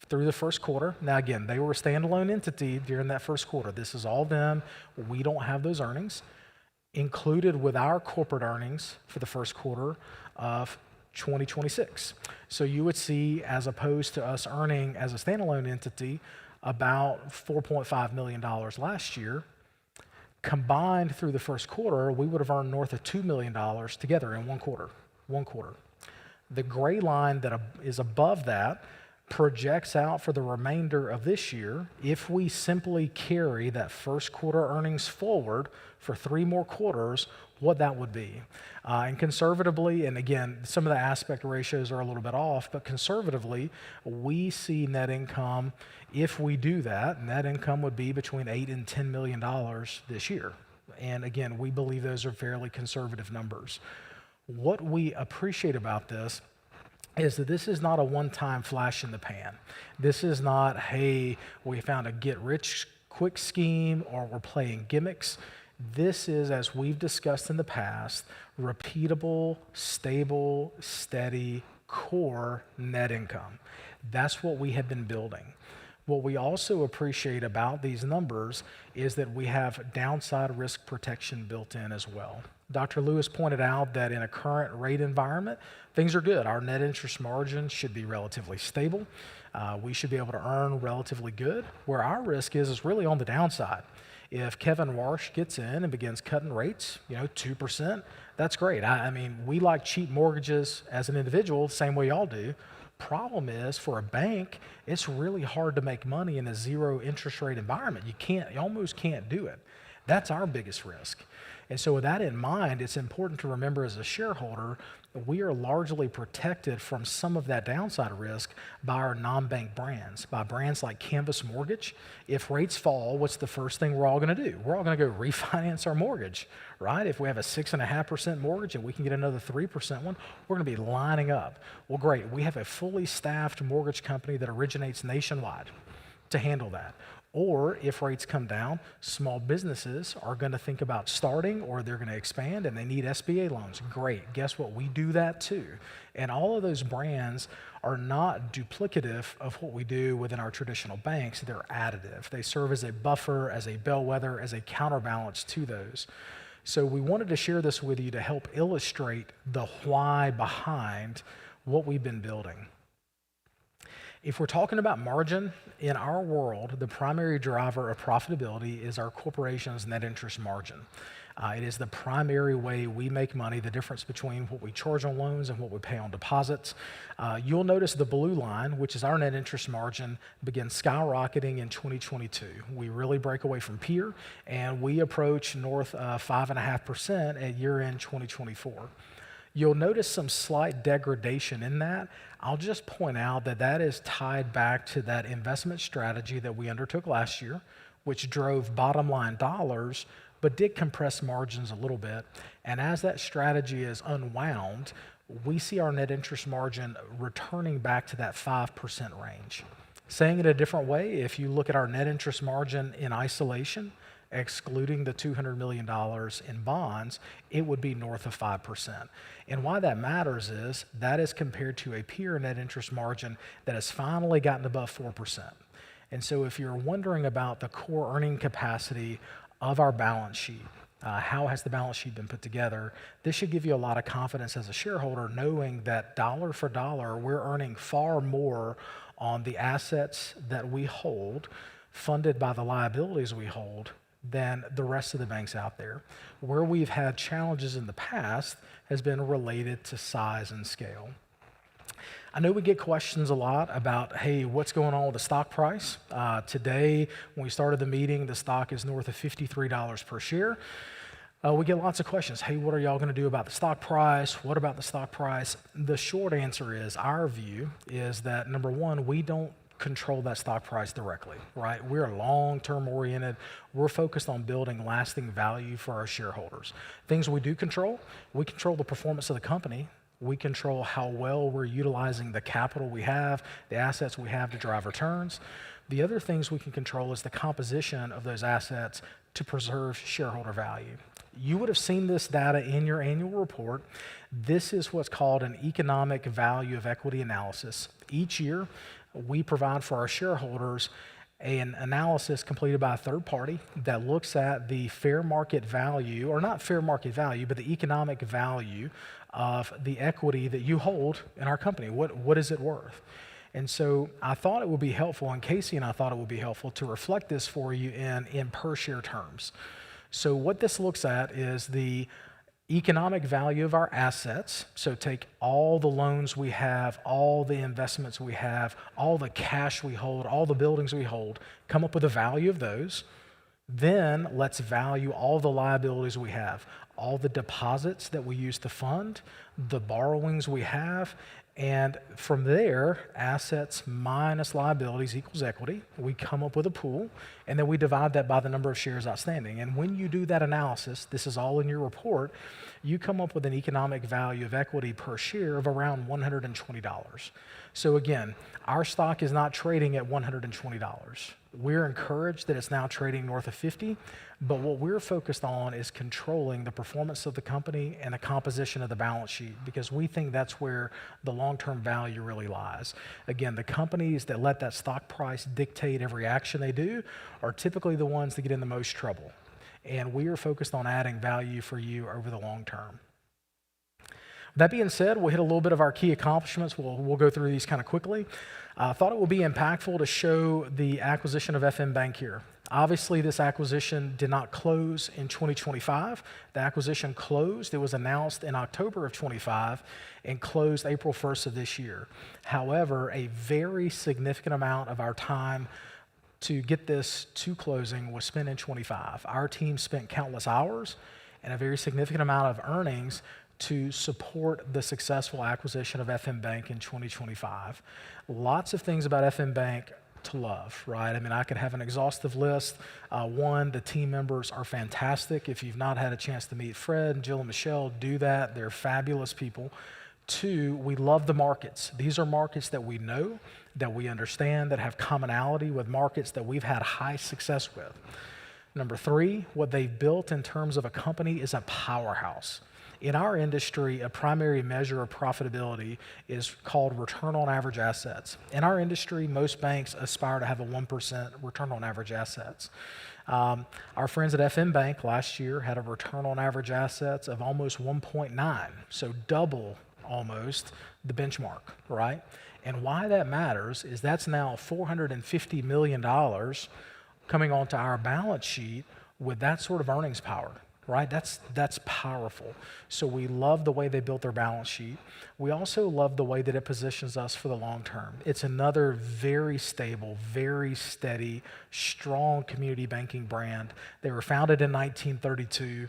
through the first quarter. Now again, they were a standalone entity during that first quarter. This is all them. We don't have those earnings. Included with our corporate earnings for the first quarter of 2026. So you would see, as opposed to us earning as a standalone entity about $4.5 million last year, combined through the first quarter, we would have earned north of $2 million together in one quarter. The gray line that is above that projects out for the remainder of this year. If we simply carry that first quarter earnings forward for 3 more quarters, what that would be. And conservatively, and again, some of the aspect ratios are a little bit off, but conservatively, we see net income, if we do that, net income would be between $8 and $10 million this year. And again, we believe those are fairly conservative numbers. What we appreciate about this is that this is not a one-time flash in the pan. This is not, hey, we found a get-rich-quick scheme or we're playing gimmicks. This is, as we've discussed in the past, repeatable, stable, steady, core net income. That's what we have been building. What we also appreciate about these numbers is that we have downside risk protection built in as well. Dr. Lewis pointed out that in a current rate environment, things are good. Our net interest margin should be relatively stable. We should be able to earn relatively good. Where our risk is really on the downside. If Kevin Warsh gets in and begins cutting rates, 2%, that's great. I mean, we like cheap mortgages as an individual, the same way y'all do. Problem is, for a bank, it's really hard to make money in a zero interest rate environment. You almost can't do it. That's our biggest risk. And so with that in mind, it's important to remember as a shareholder, we are largely protected from some of that downside risk by our non-bank brands, by brands like Canvas Mortgage. If rates fall, what's the first thing we're all going to do? We're all going to go refinance our mortgage, right? If we have a 6.5% mortgage and we can get another 3% one, we're going to be lining up. Well, great. We have a fully staffed mortgage company that originates nationwide to handle that. Or if rates come down, small businesses are going to think about starting or they're going to expand and they need SBA loans. Great. Guess what? We do that too. And all of those brands are not duplicative of what we do within our traditional banks. They're additive. They serve as a buffer, as a bellwether, as a counterbalance to those. So we wanted to share this with you to help illustrate the why behind what we've been building. If we're talking about margin, in our world, the primary driver of profitability is our corporation's net interest margin. It is the primary way we make money, the difference between what we charge on loans and what we pay on deposits. You'll notice the blue line, which is our net interest margin, begins skyrocketing in 2022. We really break away from peer, and we approach north of 5.5% at year-end 2024. You'll notice some slight degradation in that. I'll just point out that that is tied back to that investment strategy that we undertook last year, which drove bottom line dollars, but did compress margins a little bit. And as that strategy is unwound, we see our net interest margin returning back to that 5% range. Saying it a different way, if you look at our net interest margin in isolation, excluding the $200 million in bonds, it would be north of 5%. And why that matters is that is compared to a peer net interest margin that has finally gotten above 4%. And so if you're wondering about the core earning capacity of our balance sheet, how has the balance sheet been put together, this should give you a lot of confidence as a shareholder, knowing that dollar for dollar, we're earning far more on the assets that we hold, funded by the liabilities we hold, than the rest of the banks out there. Where we've had challenges in the past has been related to size and scale. I know we get questions a lot about, hey, what's going on with the stock price? Today, when we started the meeting, the stock is north of $53 per share. We get lots of questions. Hey, what are y'all going to do about the stock price? What about the stock price? The short answer is, our view is that, number one, we don't control that stock price directly, right? We're long-term oriented. We're focused on building lasting value for our shareholders. Things we control the performance of the company. We control how well we're utilizing the capital we have, the assets we have to drive returns. The other things we can control is the composition of those assets to preserve shareholder value. You would have seen this data in your annual report. This is what's called an economic value of equity analysis. Each year, we provide for our shareholders an analysis completed by a third party that looks at the fair market value, or not fair market value, but the economic value of the equity that you hold in our company. What is it worth? And so I thought it would be helpful, and Casey and I thought it would be helpful to reflect this for you in per share terms. So what this looks at is the economic value of our assets. So take all the loans we have, all the investments we have, all the cash we hold, all the buildings we hold, come up with a value of those. Then let's value all the liabilities we have, all the deposits that we use to fund, the borrowings we have, and from there, assets minus liabilities equals equity. We come up with a pool, and then we divide that by the number of shares outstanding. And when you do that analysis, this is all in your report, you come up with an economic value of equity per share of around $120. So again, our stock is not trading at $120. We're encouraged that it's now trading north of 50, but what we're focused on is controlling the performance of the company and the composition of the balance sheet, because we think that's where the long-term value really lies. Again, the companies that let that stock price dictate every action they do are typically the ones that get in the most trouble. And we are focused on adding value for you over the long term. That being said, we'll hit a little bit of our key accomplishments. We'll go through these kind of quickly. I thought it would be impactful to show the acquisition of FM Bank here. Obviously, this acquisition did not close in 2025. The acquisition closed. It was announced in October of 25 and closed April 1st of this year. However, a very significant amount of our time to get this to closing was spent in 25. Our team spent countless hours and a very significant amount of earnings to support the successful acquisition of FM Bank in 2025. Lots of things about FM Bank to love, right? I mean, I could have an exhaustive list. One, the team members are fantastic. If you've not had a chance to meet Fred, Jill, and Michelle, do that. They're fabulous people. Two, we love the markets. These are markets that we know, that we understand, that have commonality with markets that we've had high success with. Number three, what they've built in terms of a company is a powerhouse. In our industry, a primary measure of profitability is called return on average assets. In our industry, most banks aspire to have a 1% return on average assets. Our friends at FM Bank last year had a return on average assets of almost 1.9, so double almost the benchmark, right? And why that matters is that's now $450 million coming onto our balance sheet with that sort of earnings power, right? That's powerful. So we love the way they built their balance sheet. We also love the way that it positions us for the long term. It's another very stable, very steady, strong community banking brand. They were founded in 1932.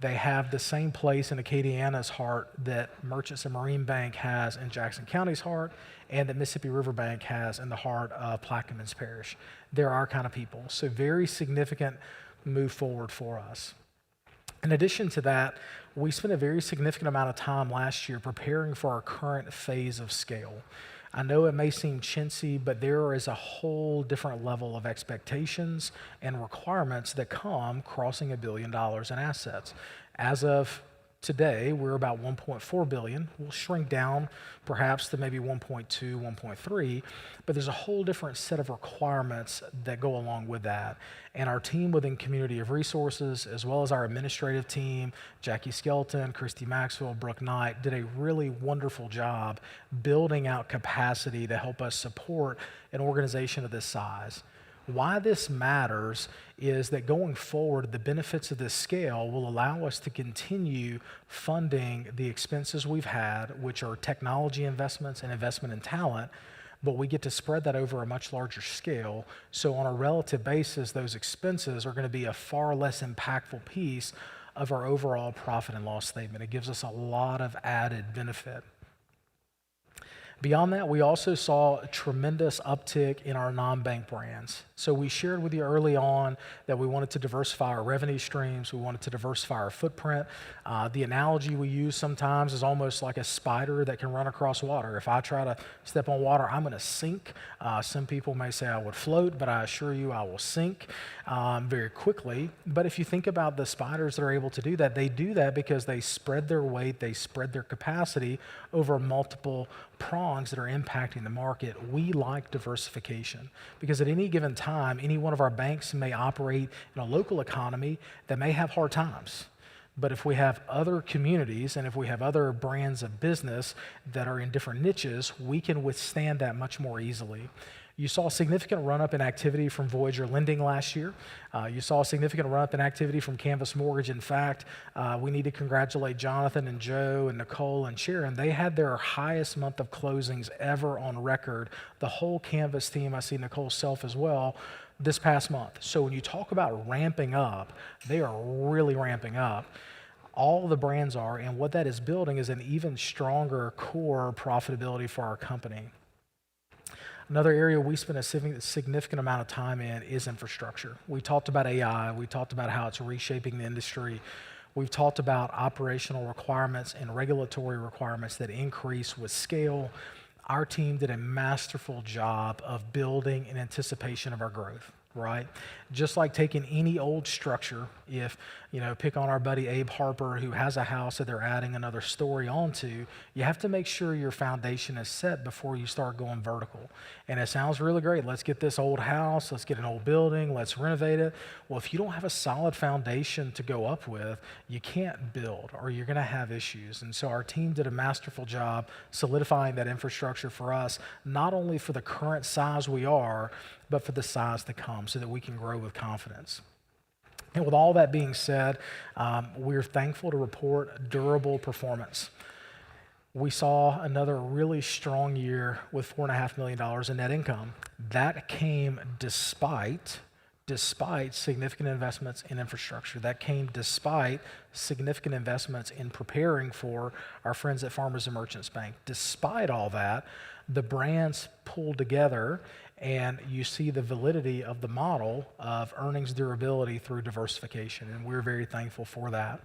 They have the same place in Acadiana's heart that Merchants and Marine Bank has in Jackson County's heart and that Mississippi River Bank has in the heart of Plaquemines Parish. They're our kind of people. So very significant move forward for us. In addition to that, we spent a very significant amount of time last year preparing for our current phase of scale. I know it may seem chintzy, but there is a whole different level of expectations and requirements that come crossing $1 billion in assets. As of today, we're about 1.4 billion. We'll shrink down perhaps to maybe 1.2, 1.3, but there's a whole different set of requirements that go along with that. And our team within Community of Resources, as well as our administrative team, Jackie Skelton, Christy Maxwell, Brooke Knight, did a really wonderful job building out capacity to help us support an organization of this size. Why this matters is that going forward, the benefits of this scale will allow us to continue funding the expenses we've had, which are technology investments and investment in talent, but we get to spread that over a much larger scale. So on a relative basis, those expenses are going to be a far less impactful piece of our overall profit and loss statement. It gives us a lot of added benefit. Beyond that, we also saw a tremendous uptick in our non-bank brands. So we shared with you early on that we wanted to diversify our revenue streams. We wanted to diversify our footprint. The analogy we use sometimes is almost like a spider that can run across water. If I try to step on water, I'm going to sink. Some people may say I would float, but I assure you I will sink very quickly. But if you think about the spiders that are able to do that, they do that because they spread their weight, they spread their capacity over multiple prongs that are impacting the market. We like diversification because at any given time, any one of our banks may operate in a local economy that may have hard times. But if we have other communities and if we have other brands of business that are in different niches, we can withstand that much more easily. You saw a significant run-up in activity from Voyager Lending last year. You saw a significant run-up in activity from Canvas Mortgage. In fact, we need to congratulate Jonathan and Joe and Nicole and Sharon. They had their highest month of closings ever on record. The whole Canvas team, I see Nicole's self as well, this past month. So when you talk about ramping up, they are really ramping up. All the brands are, and what that is building is an even stronger core profitability for our company. Another area we spend a significant amount of time in is infrastructure. We talked about AI. We talked about how it's reshaping the industry. We've talked about operational requirements and regulatory requirements that increase with scale. Our team did a masterful job of building in anticipation of our growth, right? Just like taking any old structure, if, pick on our buddy Abe Harper who has a house that they're adding another story onto, you have to make sure your foundation is set before you start going vertical. And it sounds really great. Let's get this old house, let's get an old building, let's renovate it. Well, if you don't have a solid foundation to go up with, you can't build or you're going to have issues. And so our team did a masterful job solidifying that infrastructure for us, not only for the current size we are, but for the size to come so that we can grow with confidence. And with all that being said, we're thankful to report durable performance. We saw another really strong year with $4.5 million in net income. That came despite significant investments in infrastructure. That came despite significant investments in preparing for our friends at Farmers and Merchants Bank. Despite all that, the brands pulled together and you see the validity of the model of earnings durability through diversification, and we're very thankful for that.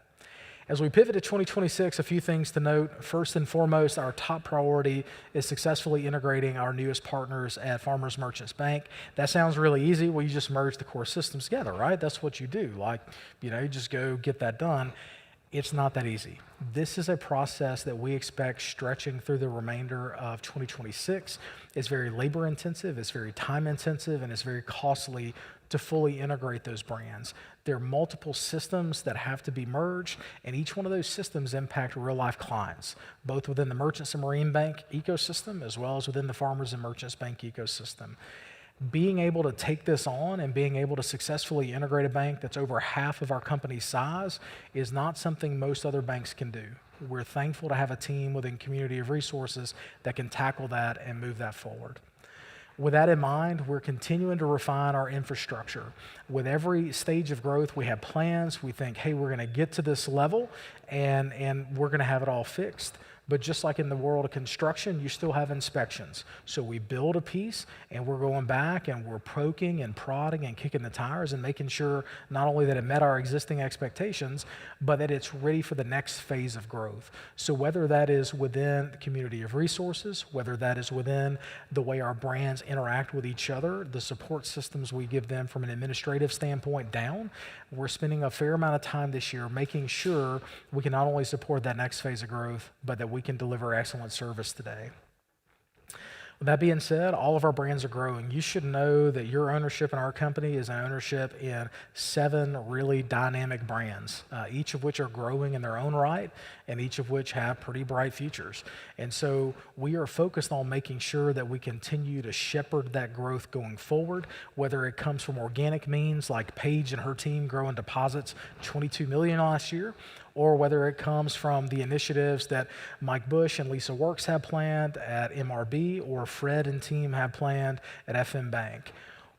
As we pivot to 2026, a few things to note. First and foremost, our top priority is successfully integrating our newest partners at Farmers Merchants Bank. That sounds really easy. Well, you just merge the core systems together, right? That's what you do. You just go get that done. It's not that easy. This is a process that we expect stretching through the remainder of 2026. It's very labor intensive, it's very time intensive, and it's very costly to fully integrate those brands. There are multiple systems that have to be merged, and each one of those systems impact real-life clients, both within the Merchants and Marine Bank ecosystem as well as within the Farmers and Merchants Bank ecosystem. Being able to take this on and being able to successfully integrate a bank that's over half of our company's size is not something most other banks can do. We're thankful to have a team within Community of Resources that can tackle that and move that forward. With that in mind, we're continuing to refine our infrastructure. With every stage of growth, we have plans. We think, hey, we're going to get to this level and we're going to have it all fixed. But just like in the world of construction, you still have inspections. So we build a piece and we're going back and we're poking and prodding and kicking the tires and making sure not only that it met our existing expectations, but that it's ready for the next phase of growth. So whether that is within the Community of Resources, whether that is within the way our brands interact with each other, the support systems we give them from an administrative standpoint down, we're spending a fair amount of time this year making sure we can not only support that next phase of growth, but that we can deliver excellent service today. With that being said, all of our brands are growing. You should know that your ownership in our company is an ownership in 7 really dynamic brands, each of which are growing in their own right and each of which have pretty bright futures. And so we are focused on making sure that we continue to shepherd that growth going forward, whether it comes from organic means like Paige and her team growing deposits $22 million last year, or whether it comes from the initiatives that Mike Bush and Lisa Works have planned at MRB, or Fred and team have planned at FM Bank.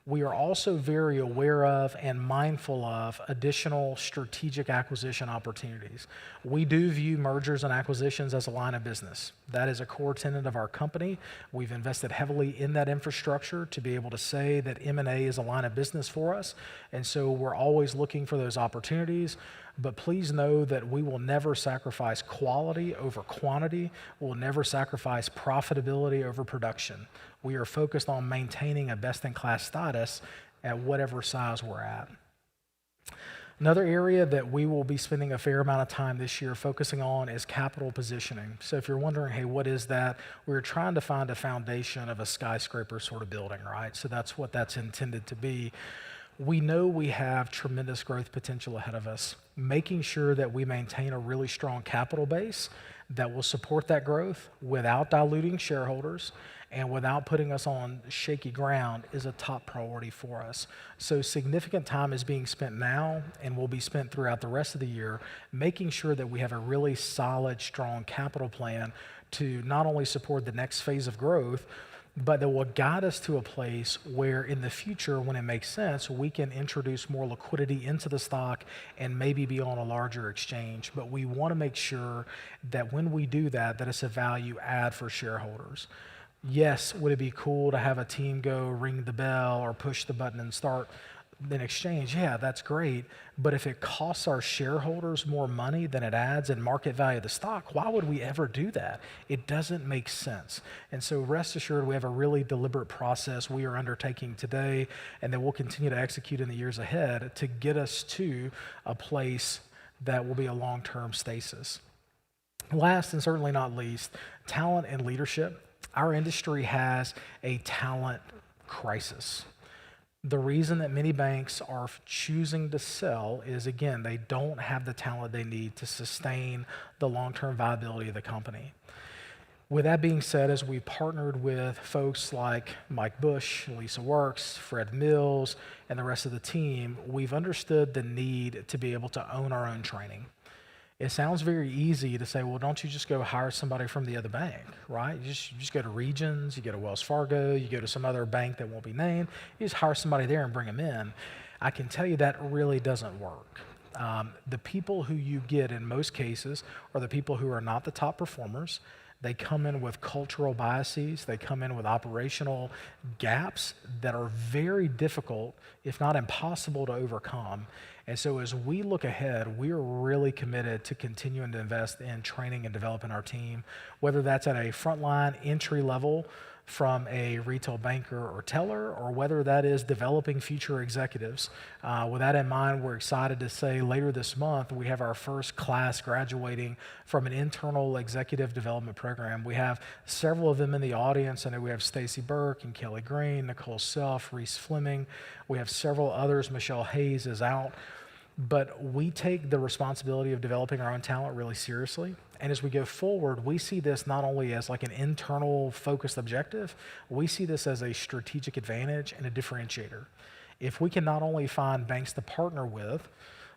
We are also very aware of and mindful of additional strategic acquisition opportunities. We do view mergers and acquisitions as a line of business. That is a core tenet of our company. We've invested heavily in that infrastructure to be able to say that M&A is a line of business for us. And so we're always looking for those opportunities. But please know that we will never sacrifice quality over quantity. We'll never sacrifice profitability over production. We are focused on maintaining a best-in-class status at whatever size we're at. Another area that we will be spending a fair amount of time this year focusing on is capital positioning. So if you're wondering, hey, what is that? We're trying to find a foundation of a skyscraper sort of building, right? So that's what that's intended to be. We know we have tremendous growth potential ahead of us. Making sure that we maintain a really strong capital base that will support that growth without diluting shareholders and without putting us on shaky ground is a top priority for us. So significant time is being spent now and will be spent throughout the rest of the year making sure that we have a really solid, strong capital plan to not only support the next phase of growth, but that will guide us to a place where in the future, when it makes sense, we can introduce more liquidity into the stock and maybe be on a larger exchange. But we want to make sure that when we do that, that it's a value add for shareholders. Yes, would it be cool to have a team go ring the bell or push the button and start an exchange? Yeah, that's great. But if it costs our shareholders more money than it adds in market value of the stock, why would we ever do that? It doesn't make sense. And so rest assured, we have a really deliberate process we are undertaking today and that we'll continue to execute in the years ahead to get us to a place that will be a long-term stasis. Last and certainly not least, talent and leadership. Our industry has a talent crisis. The reason that many banks are choosing to sell is, again, they don't have the talent they need to sustain the long-term viability of the company. With that being said, as we partnered with folks like Mike Bush, Lisa Works, Fred Mills, and the rest of the team, we've understood the need to be able to own our own training. It sounds very easy to say, well, don't you just go hire somebody from the other bank, right? You just go to Regions, you go to Wells Fargo, you go to some other bank that won't be named, you just hire somebody there and bring them in. I can tell you that really doesn't work. The people who you get in most cases are the people who are not the top performers. They come in with cultural biases. They come in with operational gaps that are very difficult, if not impossible, to overcome. And so as we look ahead, we are really committed to continuing to invest in training and developing our team, whether that's at a frontline entry level from a retail banker or teller, or whether that is developing future executives. With that in mind, we're excited to say later this month we have our first class graduating from an internal executive development program. We have several of them in the audience. I know we have Stacy Burke and Kelly Green, Nicole Self, Reese Fleming. We have several others. Michelle Hayes is out. But we take the responsibility of developing our own talent really seriously. And as we go forward, we see this not only as like an internal focused objective, we see this as a strategic advantage and a differentiator. If we can not only find banks to partner with,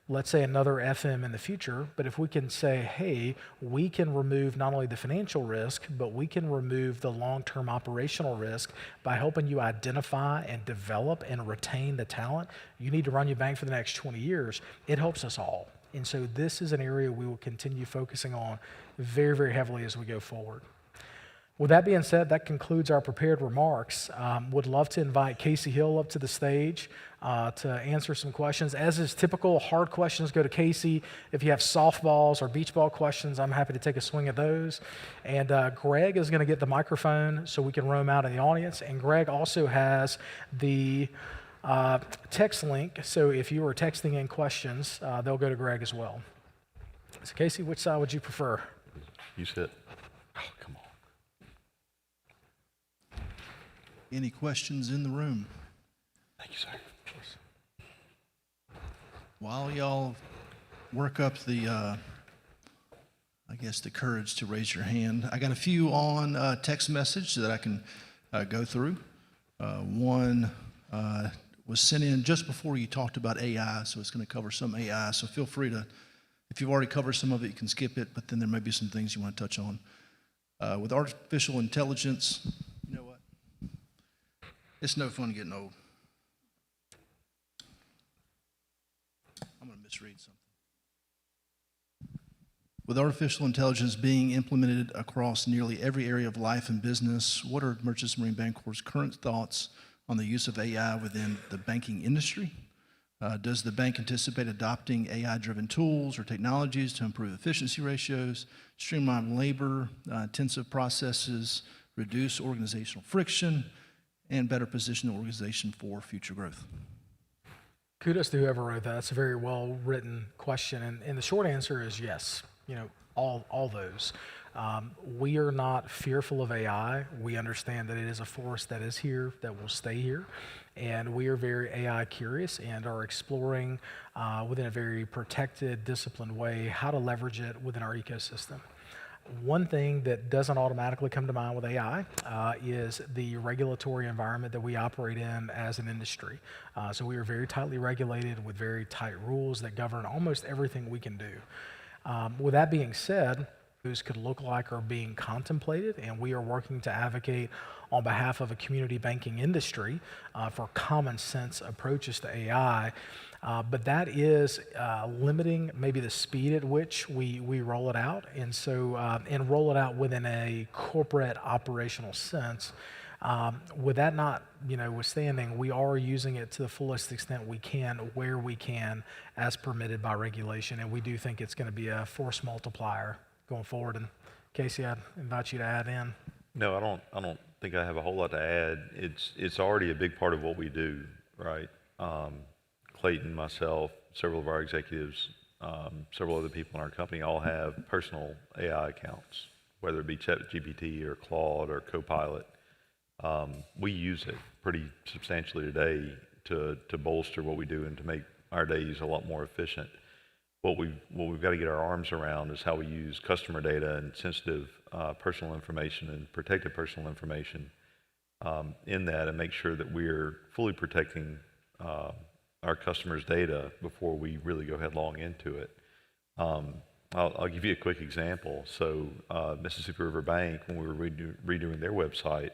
let's say another FM in the future, but if we can say, hey, we can remove not only the financial risk, but we can remove the long-term operational risk by helping you identify and develop and retain the talent you need to run your bank for the next 20 years, it helps us all. And so this is an area we will continue focusing on very, very heavily as we go forward. With that being said, that concludes our prepared remarks. Would love to invite Casey Hill up to the stage to answer some questions. As is typical, hard questions go to Casey. If you have softballs or beach ball questions, I'm happy to take a swing at those. And Greg is going to get the microphone so we can roam out in the audience. And Greg also has the text link, so if you are texting in questions, they'll go to Greg as well. So Casey, which side would you prefer? You sit. Oh, come on. Any questions in the room? Thank you, sir. While y'all work up the, the courage to raise your hand, I got a few on text message that I can go through. One was sent in just before you talked about AI, so it's going to cover some AI. So feel free to, if you've already covered some of it, you can skip it, but then there may be some things you want to touch on. With artificial intelligence, you know what? It's no fun getting old. I'm going to misread something. With artificial intelligence being implemented across nearly every area of life and business, what are Merchants Marine Bancorp's current thoughts on the use of AI within the banking industry? Does the bank anticipate adopting AI-driven tools or technologies to improve efficiency ratios, streamline labor, intensive processes, reduce organizational friction, and better position the organization for future growth? Kudos to whoever wrote that. That's a very well-written question, and the short answer is yes. You know, all those. We are not fearful of AI. We understand that it is a force that is here, that will stay here, and we are very AI curious and are exploring within a very protected, disciplined way how to leverage it within our ecosystem. One thing that doesn't automatically come to mind with AI is the regulatory environment that we operate in as an industry. So we are very tightly regulated with very tight rules that govern almost everything we can do. With that being said, those could look like are being contemplated, and we are working to advocate on behalf of a community banking industry for common sense approaches to AI. But that is limiting maybe the speed at which we roll it out, and so and roll it out within a corporate operational sense. With that not, withstanding, we are using it to the fullest extent we can, where we can, as permitted by regulation, and we do think it's going to be a force multiplier going forward. And Casey, I'd invite you to add in. No, I don't think I have a whole lot to add. It's already a big part of what we do, right? Clayton, myself, several of our executives, several other people in our company all have personal AI accounts, whether it be ChatGPT or Claude or Copilot. We use it pretty substantially today to bolster what we do and to make our days a lot more efficient. What we've got to get our arms around is how we use customer data and sensitive personal information and protected personal information in that, and make sure that we're fully protecting our customers' data before we really go headlong into it. I'll give you a quick example. So Mississippi River Bank, when we were redoing their website,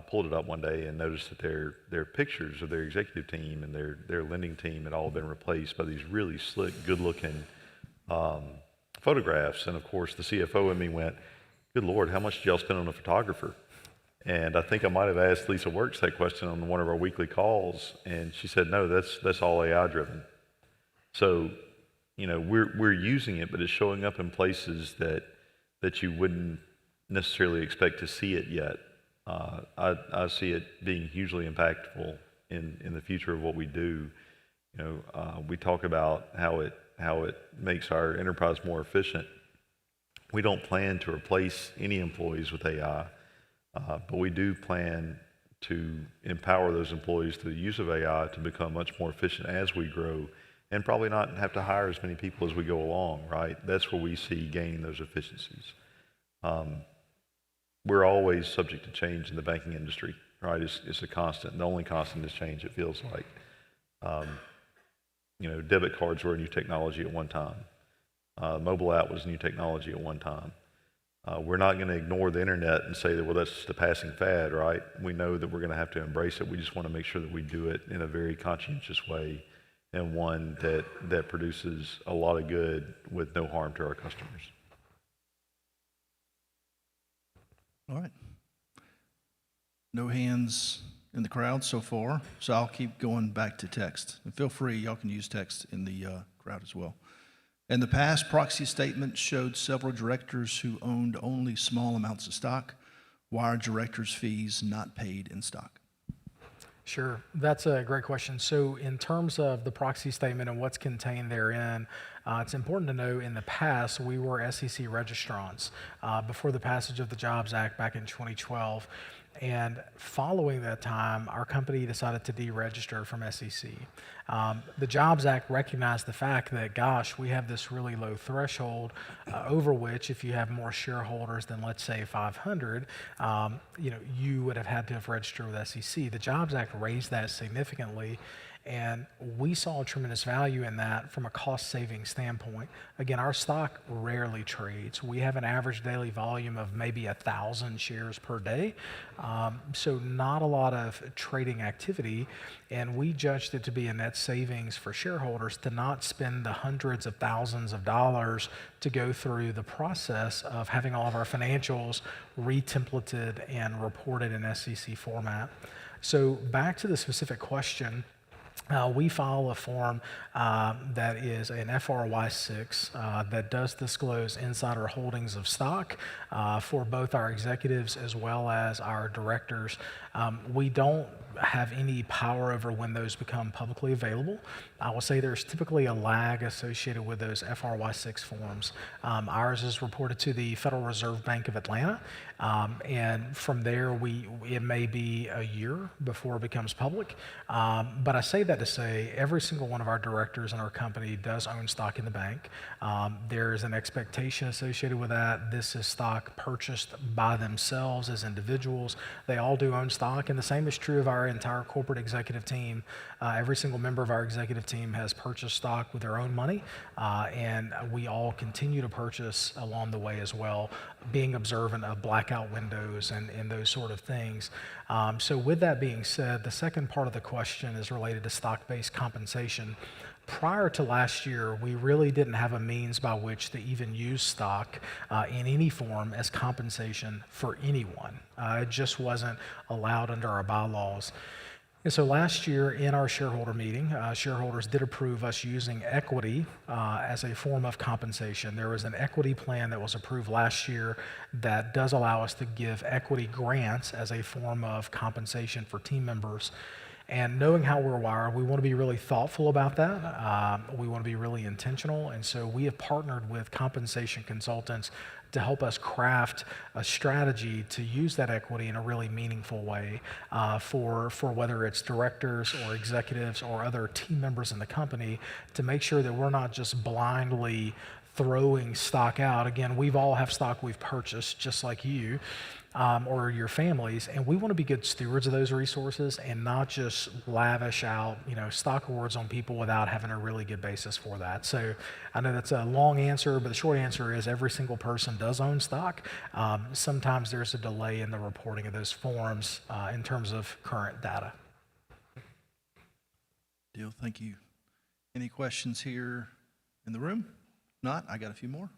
pulled it up one day and noticed that their pictures of their executive team and their lending team had all been replaced by these really slick, good-looking photographs. And of course, the CFO in me went, "Good Lord, how much did y'all spend on a photographer?" And I think I might have asked Lisa Works that question on one of our weekly calls, and she said, "No, that's all AI driven." So, we're using it, but it's showing up in places that you wouldn't necessarily expect to see it yet. I see it being hugely impactful in the future of what we do. We talk about how it makes our enterprise more efficient. We don't plan to replace any employees with AI, but we do plan to empower those employees through the use of AI to become much more efficient as we grow, and probably not have to hire as many people as we go along, right? That's where we see gaining those efficiencies. We're always subject to change in the banking industry, right? It's a constant. The only constant is change, it feels like. Debit cards were a new technology at one time. Mobile app was new technology at one time. We're not going to ignore the internet and say that, well, that's just a passing fad, right? We know that we're going to have to embrace it. We just want to make sure that we do it in a very conscientious way, and one that produces a lot of good with no harm to our customers. All right. No hands in the crowd so far, so I'll keep going back to text. And feel free, y'all can use text in the crowd as well. In the past, proxy statements showed several directors who owned only small amounts of stock. Why are directors' fees not paid in stock? Sure, that's a great question. So in terms of the proxy statement and what's contained therein, it's important to know in the past we were SEC registrants before the passage of the Jobs Act back in 2012. And following that time, our company decided to deregister from SEC. The Jobs Act recognized the fact that, gosh, we have this really low threshold over which, if you have more shareholders than, let's say, 500, you would have had to have registered with SEC. The Jobs Act raised that significantly, and we saw a tremendous value in that from a cost-saving standpoint. Again, our stock rarely trades. We have an average daily volume of maybe 1,000 shares per day, so not a lot of trading activity, and we judged it to be a net savings for shareholders to not spend the hundreds of thousands of dollars to go through the process of having all of our financials re-templated and reported in SEC format. So back to the specific question, we file a form that is an FRY6 that does disclose insider holdings of stock for both our executives as well as our directors. We don't have any power over when those become publicly available. I will say there's typically a lag associated with those FRY6 forms. Ours is reported to the Federal Reserve Bank of Atlanta, and from there it may be a year before it becomes public. But I say that to say every single one of our directors in our company does own stock in the bank. There is an expectation associated with that. This is stock purchased by themselves as individuals. They all do own stock, and the same is true of our entire corporate executive team. Every single member of our executive team has purchased stock with their own money, and we all continue to purchase along the way as well, being observant of blackout windows and those sort of things. So with that being said, the second part of the question is related to stock-based compensation. Prior to last year, we really didn't have a means by which to even use stock in any form as compensation for anyone. It just wasn't allowed under our bylaws. And so last year in our shareholder meeting, shareholders did approve us using equity as a form of compensation. There was an equity plan that was approved last year that does allow us to give equity grants as a form of compensation for team members. And knowing how we're wired, we want to be really thoughtful about that. We want to be really intentional. And so we have partnered with compensation consultants to help us craft a strategy to use that equity in a really meaningful way for whether it's directors or executives or other team members in the company, to make sure that we're not just blindly throwing stock out. Again, we've all have stock we've purchased, just like you. Or your families, and we want to be good stewards of those resources and not just lavish out, stock awards on people without having a really good basis for that. So I know that's a long answer, but the short answer is every single person does own stock. Sometimes there's a delay in the reporting of those forms in terms of current data. Deal, thank you. Any questions here in the room? Not, I got a few more.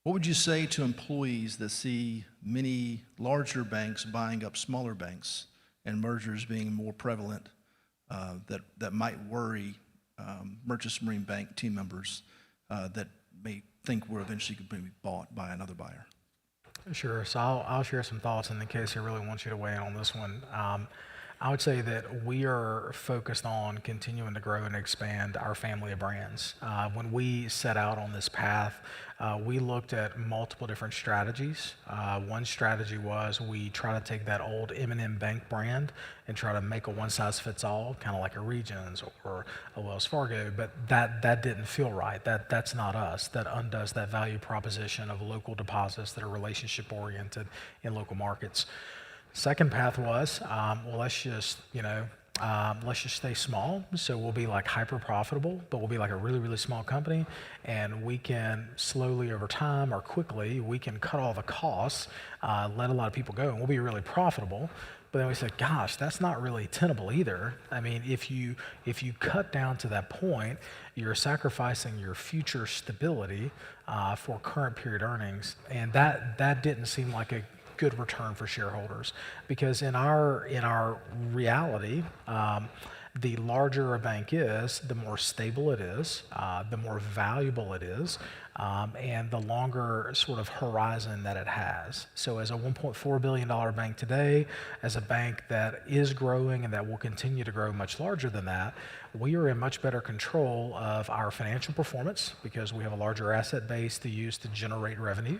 What would you say to employees that see many larger banks buying up smaller banks and mergers being more prevalent that might worry Merchants Marine Bank team members that may think we're eventually going to be bought by another buyer? Sure. So I'll share some thoughts, and in case I really want you to weigh in on this one. I would say that we are focused on continuing to grow and expand our family of brands. When we set out on this path, we looked at multiple different strategies. One strategy was we try to take that old M&M Bank brand and try to make a one-size-fits-all, kind of like a Regions or a Wells Fargo, but that didn't feel right. That's not us. That undoes that value proposition of local deposits that are relationship-oriented in local markets. Second path was, well, let's just stay small. So we'll be like hyper profitable, but we'll be like a really, really small company, and we can slowly over time or quickly, we can cut all the costs, let a lot of people go, and we'll be really profitable. But then we said, gosh, that's not really tenable either. I mean, if you cut down to that point, you're sacrificing your future stability for current period earnings, and that didn't seem like a good return for shareholders, because in our reality, the larger a bank is, the more stable it is, the more valuable it is, and the longer sort of horizon that it has. So as a $1.4 billion bank today, as a bank that is growing and that will continue to grow much larger than that, we are in much better control of our financial performance because we have a larger asset base to use to generate revenue.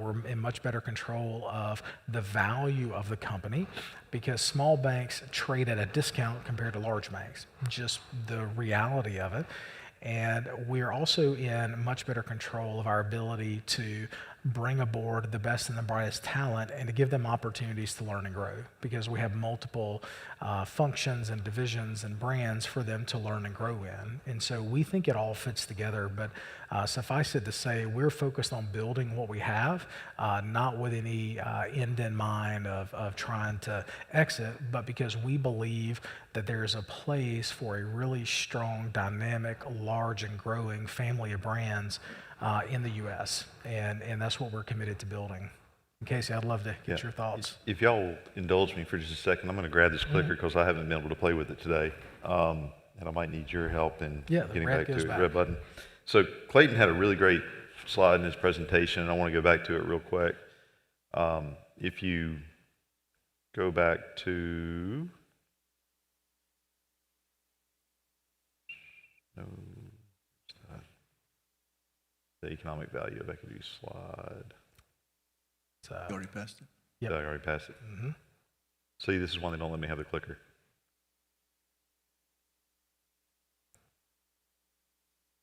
We're in much better control of the value of the company because small banks trade at a discount compared to large banks, just the reality of it. And we're also in much better control of our ability to bring aboard the best and the brightest talent and to give them opportunities to learn and grow because we have multiple functions and divisions and brands for them to learn and grow in. And so we think it all fits together, but suffice it to say, we're focused on building what we have, not with any end in mind of trying to exit, but because we believe that there's a place for a really strong, dynamic, large, and growing family of brands in the U.S., and that's what we're committed to building. Casey, I'd love to get your thoughts. If y'all indulge me for just a second, I'm going to grab this clicker because I haven't been able to play with it today, and I might need your help in getting back to it. Red button. So Clayton had a really great slide in his presentation, and I want to go back to it real quick. If you go back to the economic value of equity slide. You already passed it? Yep. Yeah, I already passed it. Mm-hmm. See, this is why they don't let me have the clicker.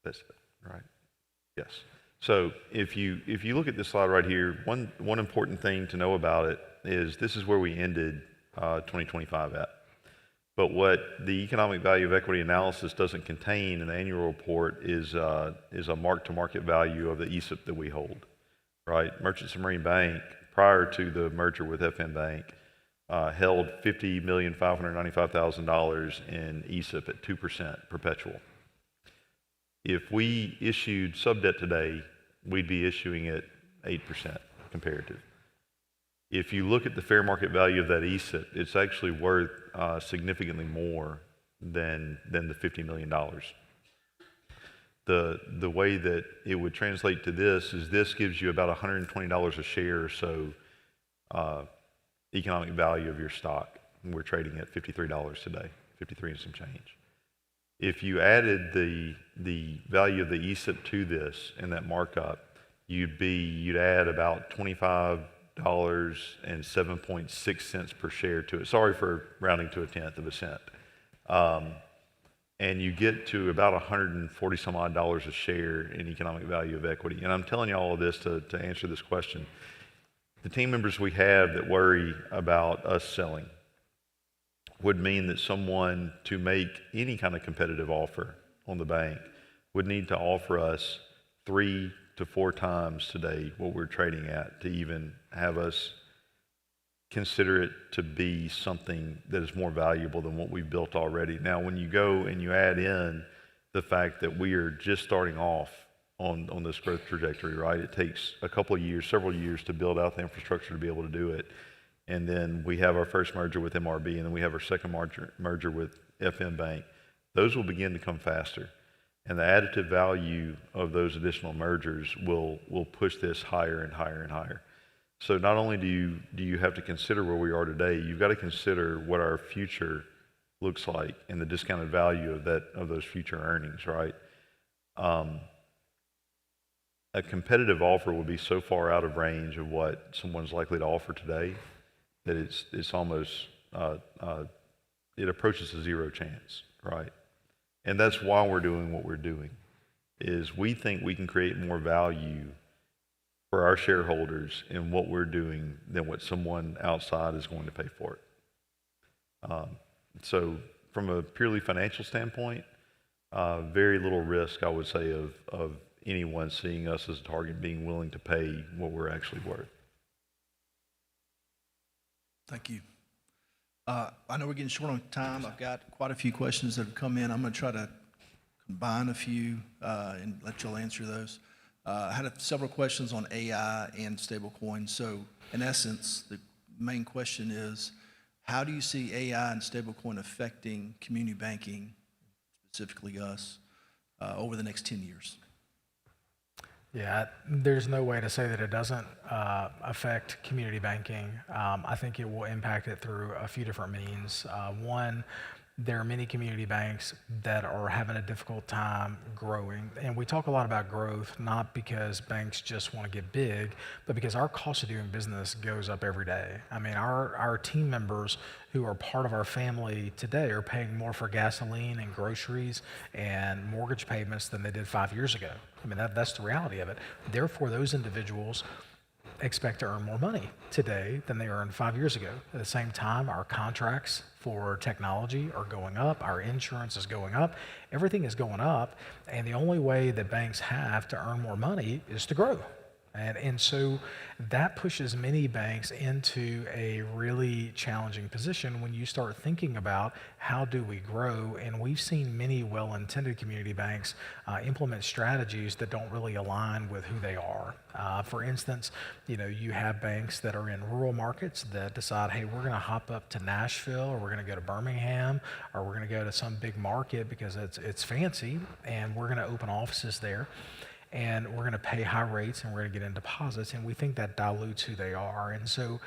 That's it, right? Yes. So if you look at this slide right here, one important thing to know about it is this is where we ended 2025 at. But what the economic value of equity analysis doesn't contain in the annual report is a mark-to-market value of the ESIP that we hold, right? Merchants and Marine Bank, prior to the merger with FM Bank, held $50,595,000 in ESIP at 2% perpetual. If we issued sub-debt today, we'd be issuing it 8% comparative. If you look at the fair market value of that ESIP, it's actually worth significantly more than the $50 million. The way that it would translate to this is this gives you about $120 a share or so economic value of your stock. And we're trading at $53 today, 53 and some change. If you added the value of the ESIP to this and that markup, you'd add about $25.07.6 per share to it. Sorry for rounding to a tenth of a cent. And you get to about $140 some odd a share in economic value of equity. And I'm telling you all of this to answer this question. The team members we have that worry about us selling would mean that someone to make any kind of competitive offer on the bank would need to offer us 3 to 4 times today what we're trading at to even have us consider it to be something that is more valuable than what we've built already. Now, when you go and you add in the fact that we are just starting off on this growth trajectory, right? It takes a couple of years, several years to build out the infrastructure to be able to do it. And then we have our first merger with MRB, and then we have our second merger with FM Bank. Those will begin to come faster. And the additive value of those additional mergers will push this higher and higher and higher. So not only do you have to consider where we are today, you've got to consider what our future looks like and the discounted value of those future earnings, right? A competitive offer will be so far out of range of what someone's likely to offer today that it's almost it approaches a zero chance, right? And that's why we're doing what we're doing, is we think we can create more value for our shareholders in what we're doing than what someone outside is going to pay for it. So from a purely financial standpoint, very little risk, I would say, of anyone seeing us as a target being willing to pay what we're actually worth. Thank you. I know we're getting short on time. I've got quite a few questions that have come in. I'm going to try to combine a few and let y'all answer those. I had several questions on AI and stablecoins. So in essence, the main question is, how do you see AI and stablecoin affecting community banking, specifically us, over the next 10 years? Yeah, there's no way to say that it doesn't affect community banking. I think it will impact it through a few different means. One, there are many community banks that are having a difficult time growing. And we talk a lot about growth, not because banks just want to get big, but because our cost of doing business goes up every day. I mean, our team members who are part of our family today are paying more for gasoline and groceries and mortgage payments than they did 5 years ago. I mean, that's the reality of it. Therefore, those individuals expect to earn more money today than they earned 5 years ago. At the same time, our contracts for technology are going up, our insurance is going up, everything is going up, and the only way that banks have to earn more money is to grow. And so that pushes many banks into a really challenging position when you start thinking about how do we grow. And we've seen many well-intended community banks implement strategies that don't really align with who they are. For instance, you have banks that are in rural markets that decide, hey, we're going to hop up to Nashville, or we're going to go to Birmingham, or we're going to go to some big market because it's fancy, and we're going to open offices there. And we're going to pay high rates, and we're going to get in deposits, and we think that dilutes who they are. And so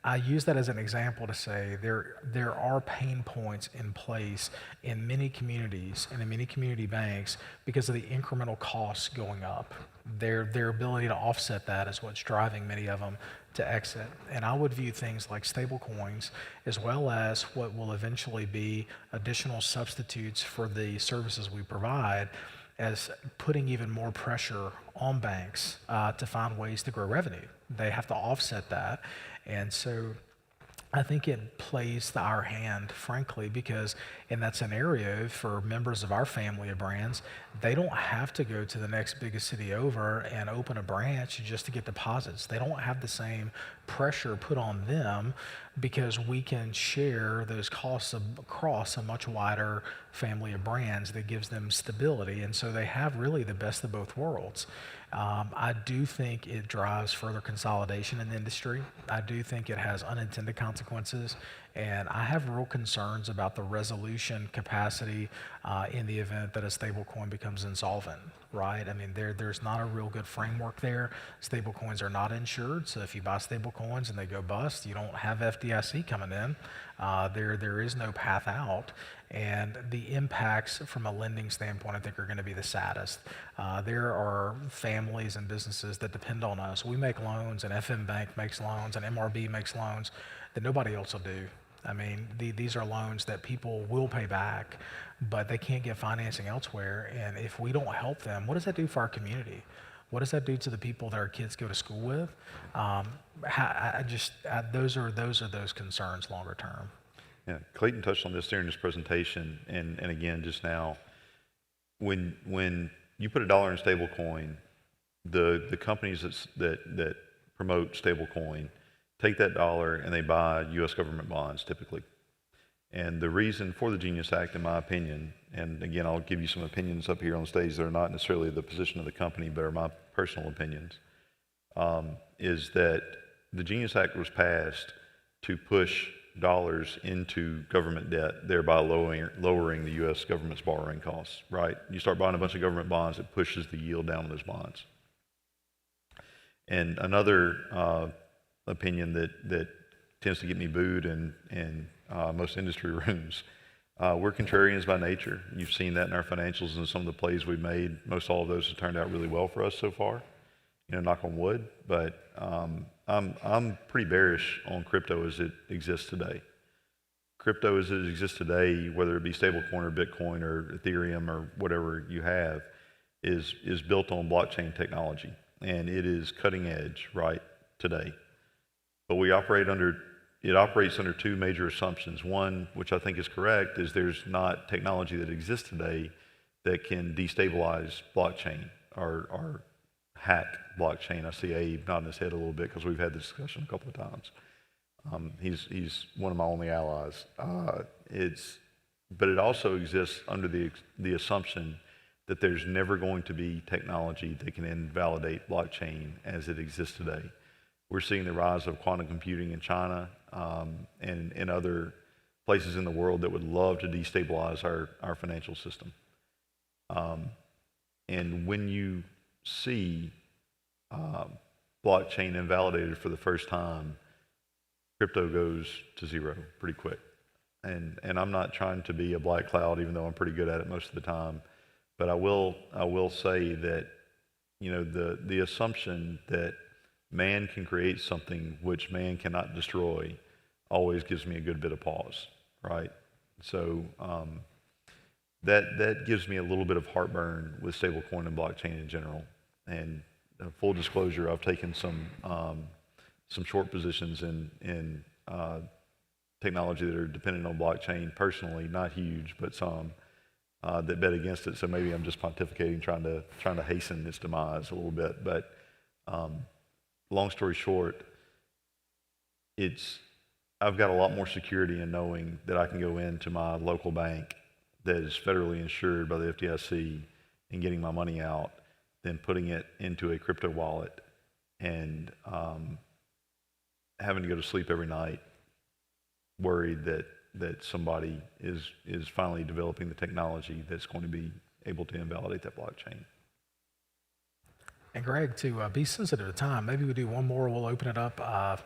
I use that as an example to say there are pain points in place in many communities and in many community banks because of the incremental costs going up. Their ability to offset that is what's driving many of them to exit. And I would view things like stable coins, as well as what will eventually be additional substitutes for the services we provide, as putting even more pressure on banks to find ways to grow revenue. They have to offset that. And so I think it plays to our hand, frankly, because in that scenario, for members of our family of brands, they don't have to go to the next biggest city over and open a branch just to get deposits. They don't have the same pressure put on them because we can share those costs across a much wider family of brands that gives them stability. And so they have really the best of both worlds. I do think it drives further consolidation in the industry. I do think it has unintended consequences, and I have real concerns about the resolution capacity in the event that a stablecoin becomes insolvent, right? I mean, there's not a real good framework there. Stablecoins are not insured, so if you buy stablecoins and they go bust, you don't have FDIC coming in. There is no path out. And the impacts from a lending standpoint, I think, are going to be the saddest. There are families and businesses that depend on us. We make loans, and FM Bank makes loans, and MRB makes loans that nobody else will do. I mean, these are loans that people will pay back, but they can't get financing elsewhere. And if we don't help them, what does that do for our community? What does that do to the people that our kids go to school with? Those are those concerns longer term. Yeah, Clayton touched on this during his presentation, and again just now. When you put $1 in stablecoin, the companies that promote stablecoin take that dollar and they buy U.S. government bonds typically. And the reason for the Genius Act, in my opinion, and again I'll give you some opinions up here on the stage that are not necessarily the position of the company, but are my personal opinions, is that the Genius Act was passed to push dollars into government debt, thereby lowering the U.S. government's borrowing costs, right? You start buying a bunch of government bonds, it pushes the yield down on those bonds. And another opinion that tends to get me booed in most industry rooms. We're contrarians by nature. You've seen that in our financials and some of the plays we've made. Most all of those have turned out really well for us so far. Knock on wood. But I'm pretty bearish on crypto as it exists today. Crypto as it exists today, whether it be stablecoin or Bitcoin or Ethereum or whatever you have, is built on blockchain technology, and it is cutting edge right today. But it operates under two major assumptions. One, which I think is correct, is there's not technology that exists today that can destabilize blockchain or hack blockchain. I see Abe nodding his head a little bit because we've had this discussion a couple of times. He's one of my only allies. But it also exists under the assumption that there's never going to be technology that can invalidate blockchain as it exists today. We're seeing the rise of quantum computing in China and in other places in the world that would love to destabilize our financial system. And when you see blockchain invalidated for the first time, crypto goes to zero pretty quick. And I'm not trying to be a black cloud, even though I'm pretty good at it most of the time. But I will say that, the assumption that man can create something which man cannot destroy always gives me a good bit of pause, right? So that gives me a little bit of heartburn with stablecoin and blockchain in general. And full disclosure, I've taken some short positions in technology that are dependent on blockchain personally, not huge, but some that bet against it. So maybe I'm just pontificating, trying to hasten its demise a little bit. But long story short, I've got a lot more security in knowing that I can go into my local bank that is federally insured by the FDIC and getting my money out than putting it into a crypto wallet and having to go to sleep every night worried that somebody is finally developing the technology that's going to be able to invalidate that blockchain. And Greg, to be sensitive to time, maybe we do one more. We'll open it up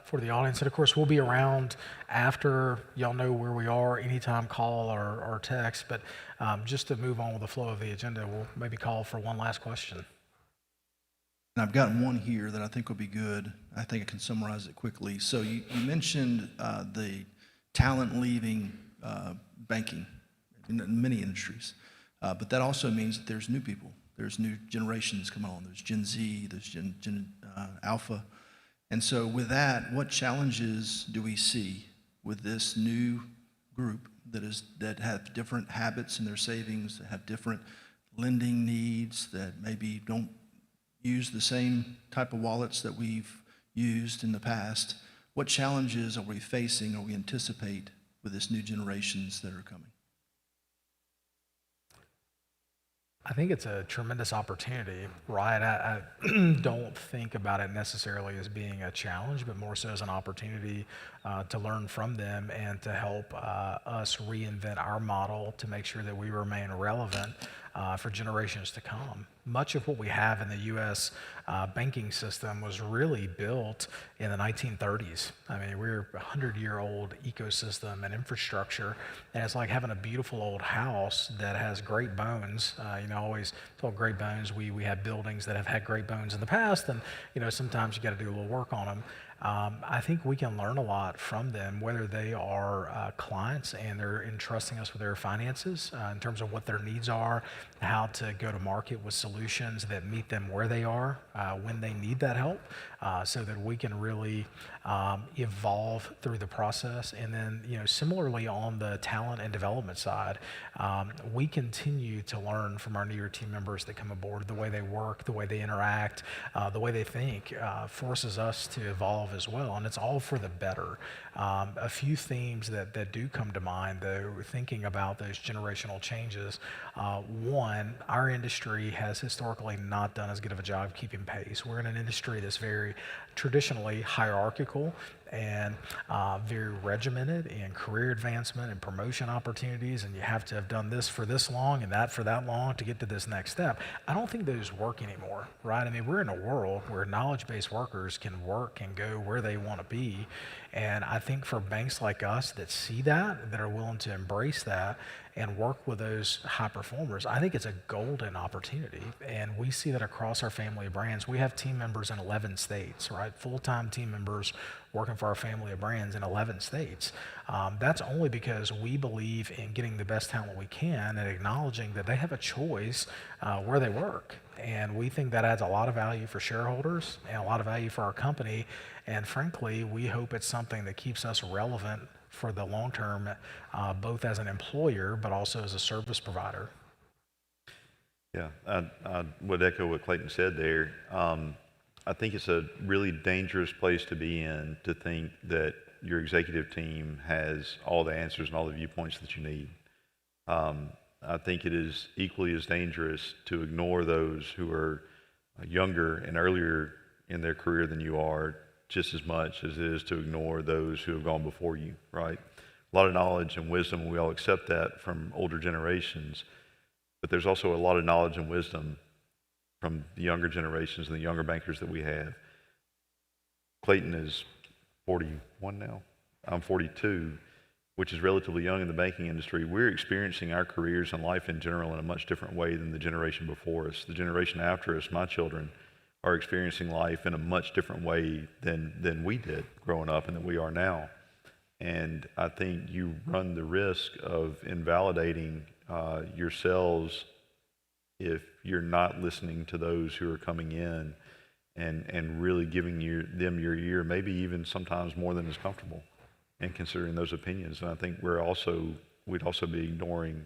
for the audience. And of course, we'll be around after. Y'all know where we are. Anytime, call or text. But just to move on with the flow of the agenda, we'll maybe call for one last question. And I've got one here that I think will be good. I think I can summarize it quickly. So you mentioned the talent leaving banking in many industries. But that also means that there's new people. There's new generations coming on. There's Gen Z, there's Gen Alpha. And so with that, what challenges do we see with this new group that have different habits in their savings, that have different lending needs, that maybe don't use the same type of wallets that we've used in the past? What challenges are we facing or we anticipate with this new generations that are coming? I think it's a tremendous opportunity, right? I don't think about it necessarily as being a challenge, but more so as an opportunity to learn from them and to help us reinvent our model to make sure that we remain relevant for generations to come. Much of what we have in the U.S. Banking system was really built in the 1930s. I mean, we're a 100-year-old ecosystem and infrastructure, and it's like having a beautiful old house that has great bones. I always told great bones, we have buildings that have had great bones in the past, and sometimes you got to do a little work on them. I think we can learn a lot from them, whether they are clients and they're entrusting us with their finances in terms of what their needs are, how to go to market with solutions that meet them where they are when they need that help, so that we can really evolve through the process. And then, similarly on the talent and development side, we continue to learn from our newer team members that come aboard. The way they work, the way they interact, the way they think forces us to evolve as well, and it's all for the better. A few themes that do come to mind, though, thinking about those generational changes. One, our industry has historically not done as good of a job keeping pace. We're in an industry that's very traditionally hierarchical, and very regimented in career advancement and promotion opportunities, and you have to have done this for this long and that for that long to get to this next step. I don't think those work anymore, right? I mean, we're in a world where knowledge-based workers can work and go where they want to be, and I think for banks like us that see that, that are willing to embrace that and work with those high performers, I think it's a golden opportunity. And we see that across our family of brands. We have team members in 11 states, right? Full-time team members working for our family of brands in 11 states. That's only because we believe in getting the best talent we can and acknowledging that they have a choice where they work. And we think that adds a lot of value for shareholders and a lot of value for our company. And frankly, we hope it's something that keeps us relevant for the long term, both as an employer, but also as a service provider. Yeah, I would echo what Clayton said there. I think it's a really dangerous place to be in, to think that your executive team has all the answers and all the viewpoints that you need. I think it is equally as dangerous to ignore those who are younger and earlier in their career than you are, just as much as it is to ignore those who have gone before you, right? A lot of knowledge and wisdom, we all accept that from older generations, but there's also a lot of knowledge and wisdom from the younger generations and the younger bankers that we have. Clayton is 41 now. I'm 42, which is relatively young in the banking industry. We're experiencing our careers and life in general in a much different way than the generation before us. The generation after us, my children, are experiencing life in a much different way than we did growing up and than we are now. And I think you run the risk of invalidating yourselves if you're not listening to those who are coming in and really giving them your ear, maybe even sometimes more than is comfortable, and considering those opinions. And I think we'd also be ignoring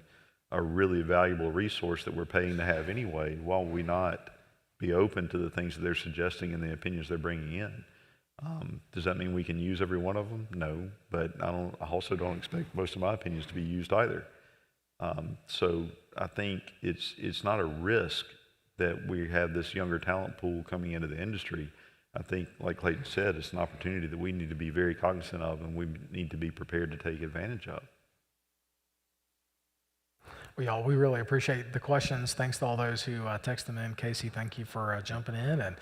a really valuable resource that we're paying to have anyway, while we not be open to the things that they're suggesting and the opinions they're bringing in. Does that mean we can use every one of them? No, but I also don't expect most of my opinions to be used either. So I think it's not a risk that we have this younger talent pool coming into the industry. I think, like Clayton said, it's an opportunity that we need to be very cognizant of, and we need to be prepared to take advantage of. Well, y'all, we really appreciate the questions. Thanks to all those who texted them in. Casey, thank you for jumping in. And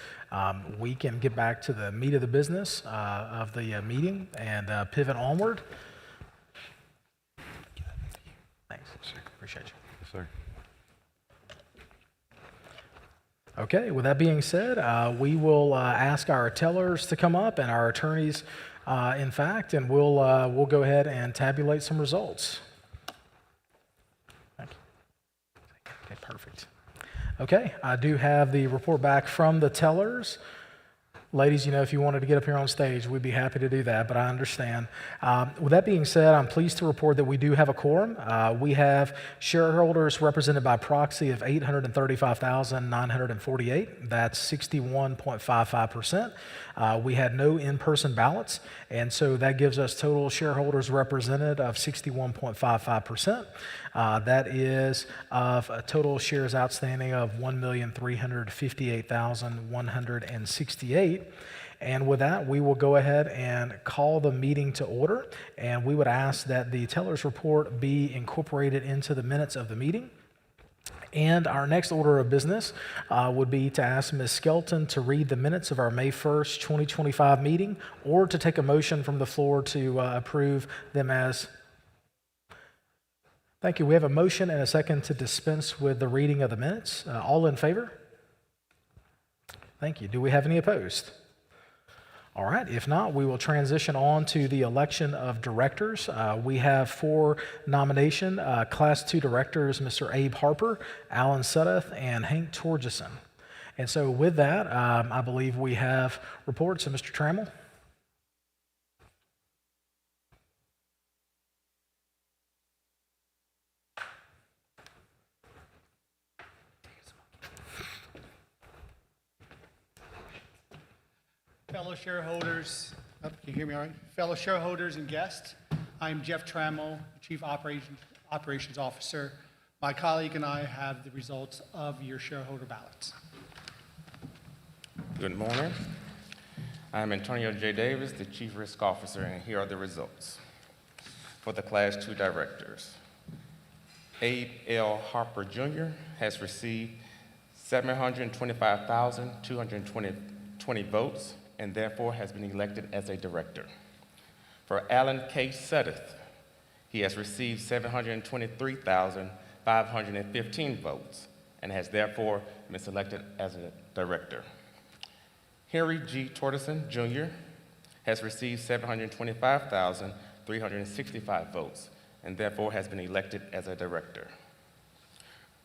we can get back to the meat of the business of the meeting and pivot onward. Thanks. Appreciate you. Yes, sir. Okay, with that being said, we will ask our tellers to come up and our attorneys, in fact, and we'll go ahead and tabulate some results. Thank you. Okay, perfect. Okay, I do have the report back from the tellers. Ladies, if you wanted to get up here on stage, we'd be happy to do that, but I understand. With that being said, I'm pleased to report that we do have a quorum. We have shareholders represented by proxy of 835,948. That's 61.55%. We had no in-person ballots, and so that gives us total shareholders represented of 61.55%. That is of total shares outstanding of 1,358,168. And with that, we will go ahead and call the meeting to order, and we would ask that the teller's report be incorporated into the minutes of the meeting. And our next order of business would be to ask Ms. Skelton to read the minutes of our May 1st, 2025 meeting, or to take a motion from the floor to approve them as. Thank you. We have a motion and a second to dispense with the reading of the minutes. All in favor? Thank you. Do we have any opposed? All right. If not, we will transition on to the election of directors. We have 4 nomination Class 2 directors, Mr. Abe Harper, Alan Suddeth, and Hank Torgeson. And so with that, I believe we have reports of Mr. Trammell. Fellow shareholders, can you hear me all right? Fellow shareholders and guests, I'm Jeff Trammell, Chief Operations Officer. My colleague and I have the results of your shareholder ballots. Good morning. I'm Antonio J. Davis, the Chief Risk Officer, and here are the results. For the Class 2 directors, Abe L. Harper Jr. has received 725,220 votes and therefore has been elected as a director. For Alan K. Suddeth, he has received 723,515 votes and has therefore been selected as a director. Henry G. Torteson Jr. has received 725,365 votes and therefore has been elected as a director.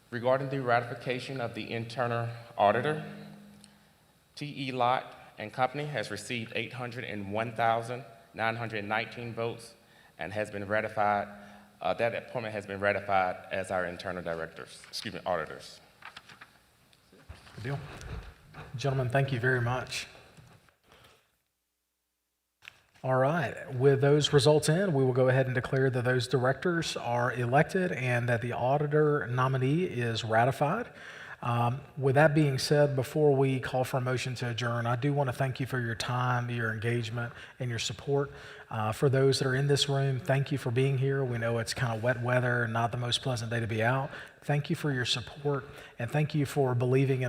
Regarding the ratification of the internal auditor, T.E. Lott and Company has received 801,919 votes and has been ratified. That appointment has been ratified as our internal auditors. Good deal. Gentlemen, thank you very much. All right, with those results in, we will go ahead and declare that those directors are elected and that the auditor nominee is ratified. With that being said, before we call for a motion to adjourn, I do want to thank you for your time, your engagement, and your support. For those that are in this room, thank you for being here. We know it's kind of wet weather and not the most pleasant day to be out. Thank you for your support, and thank you for believing in us.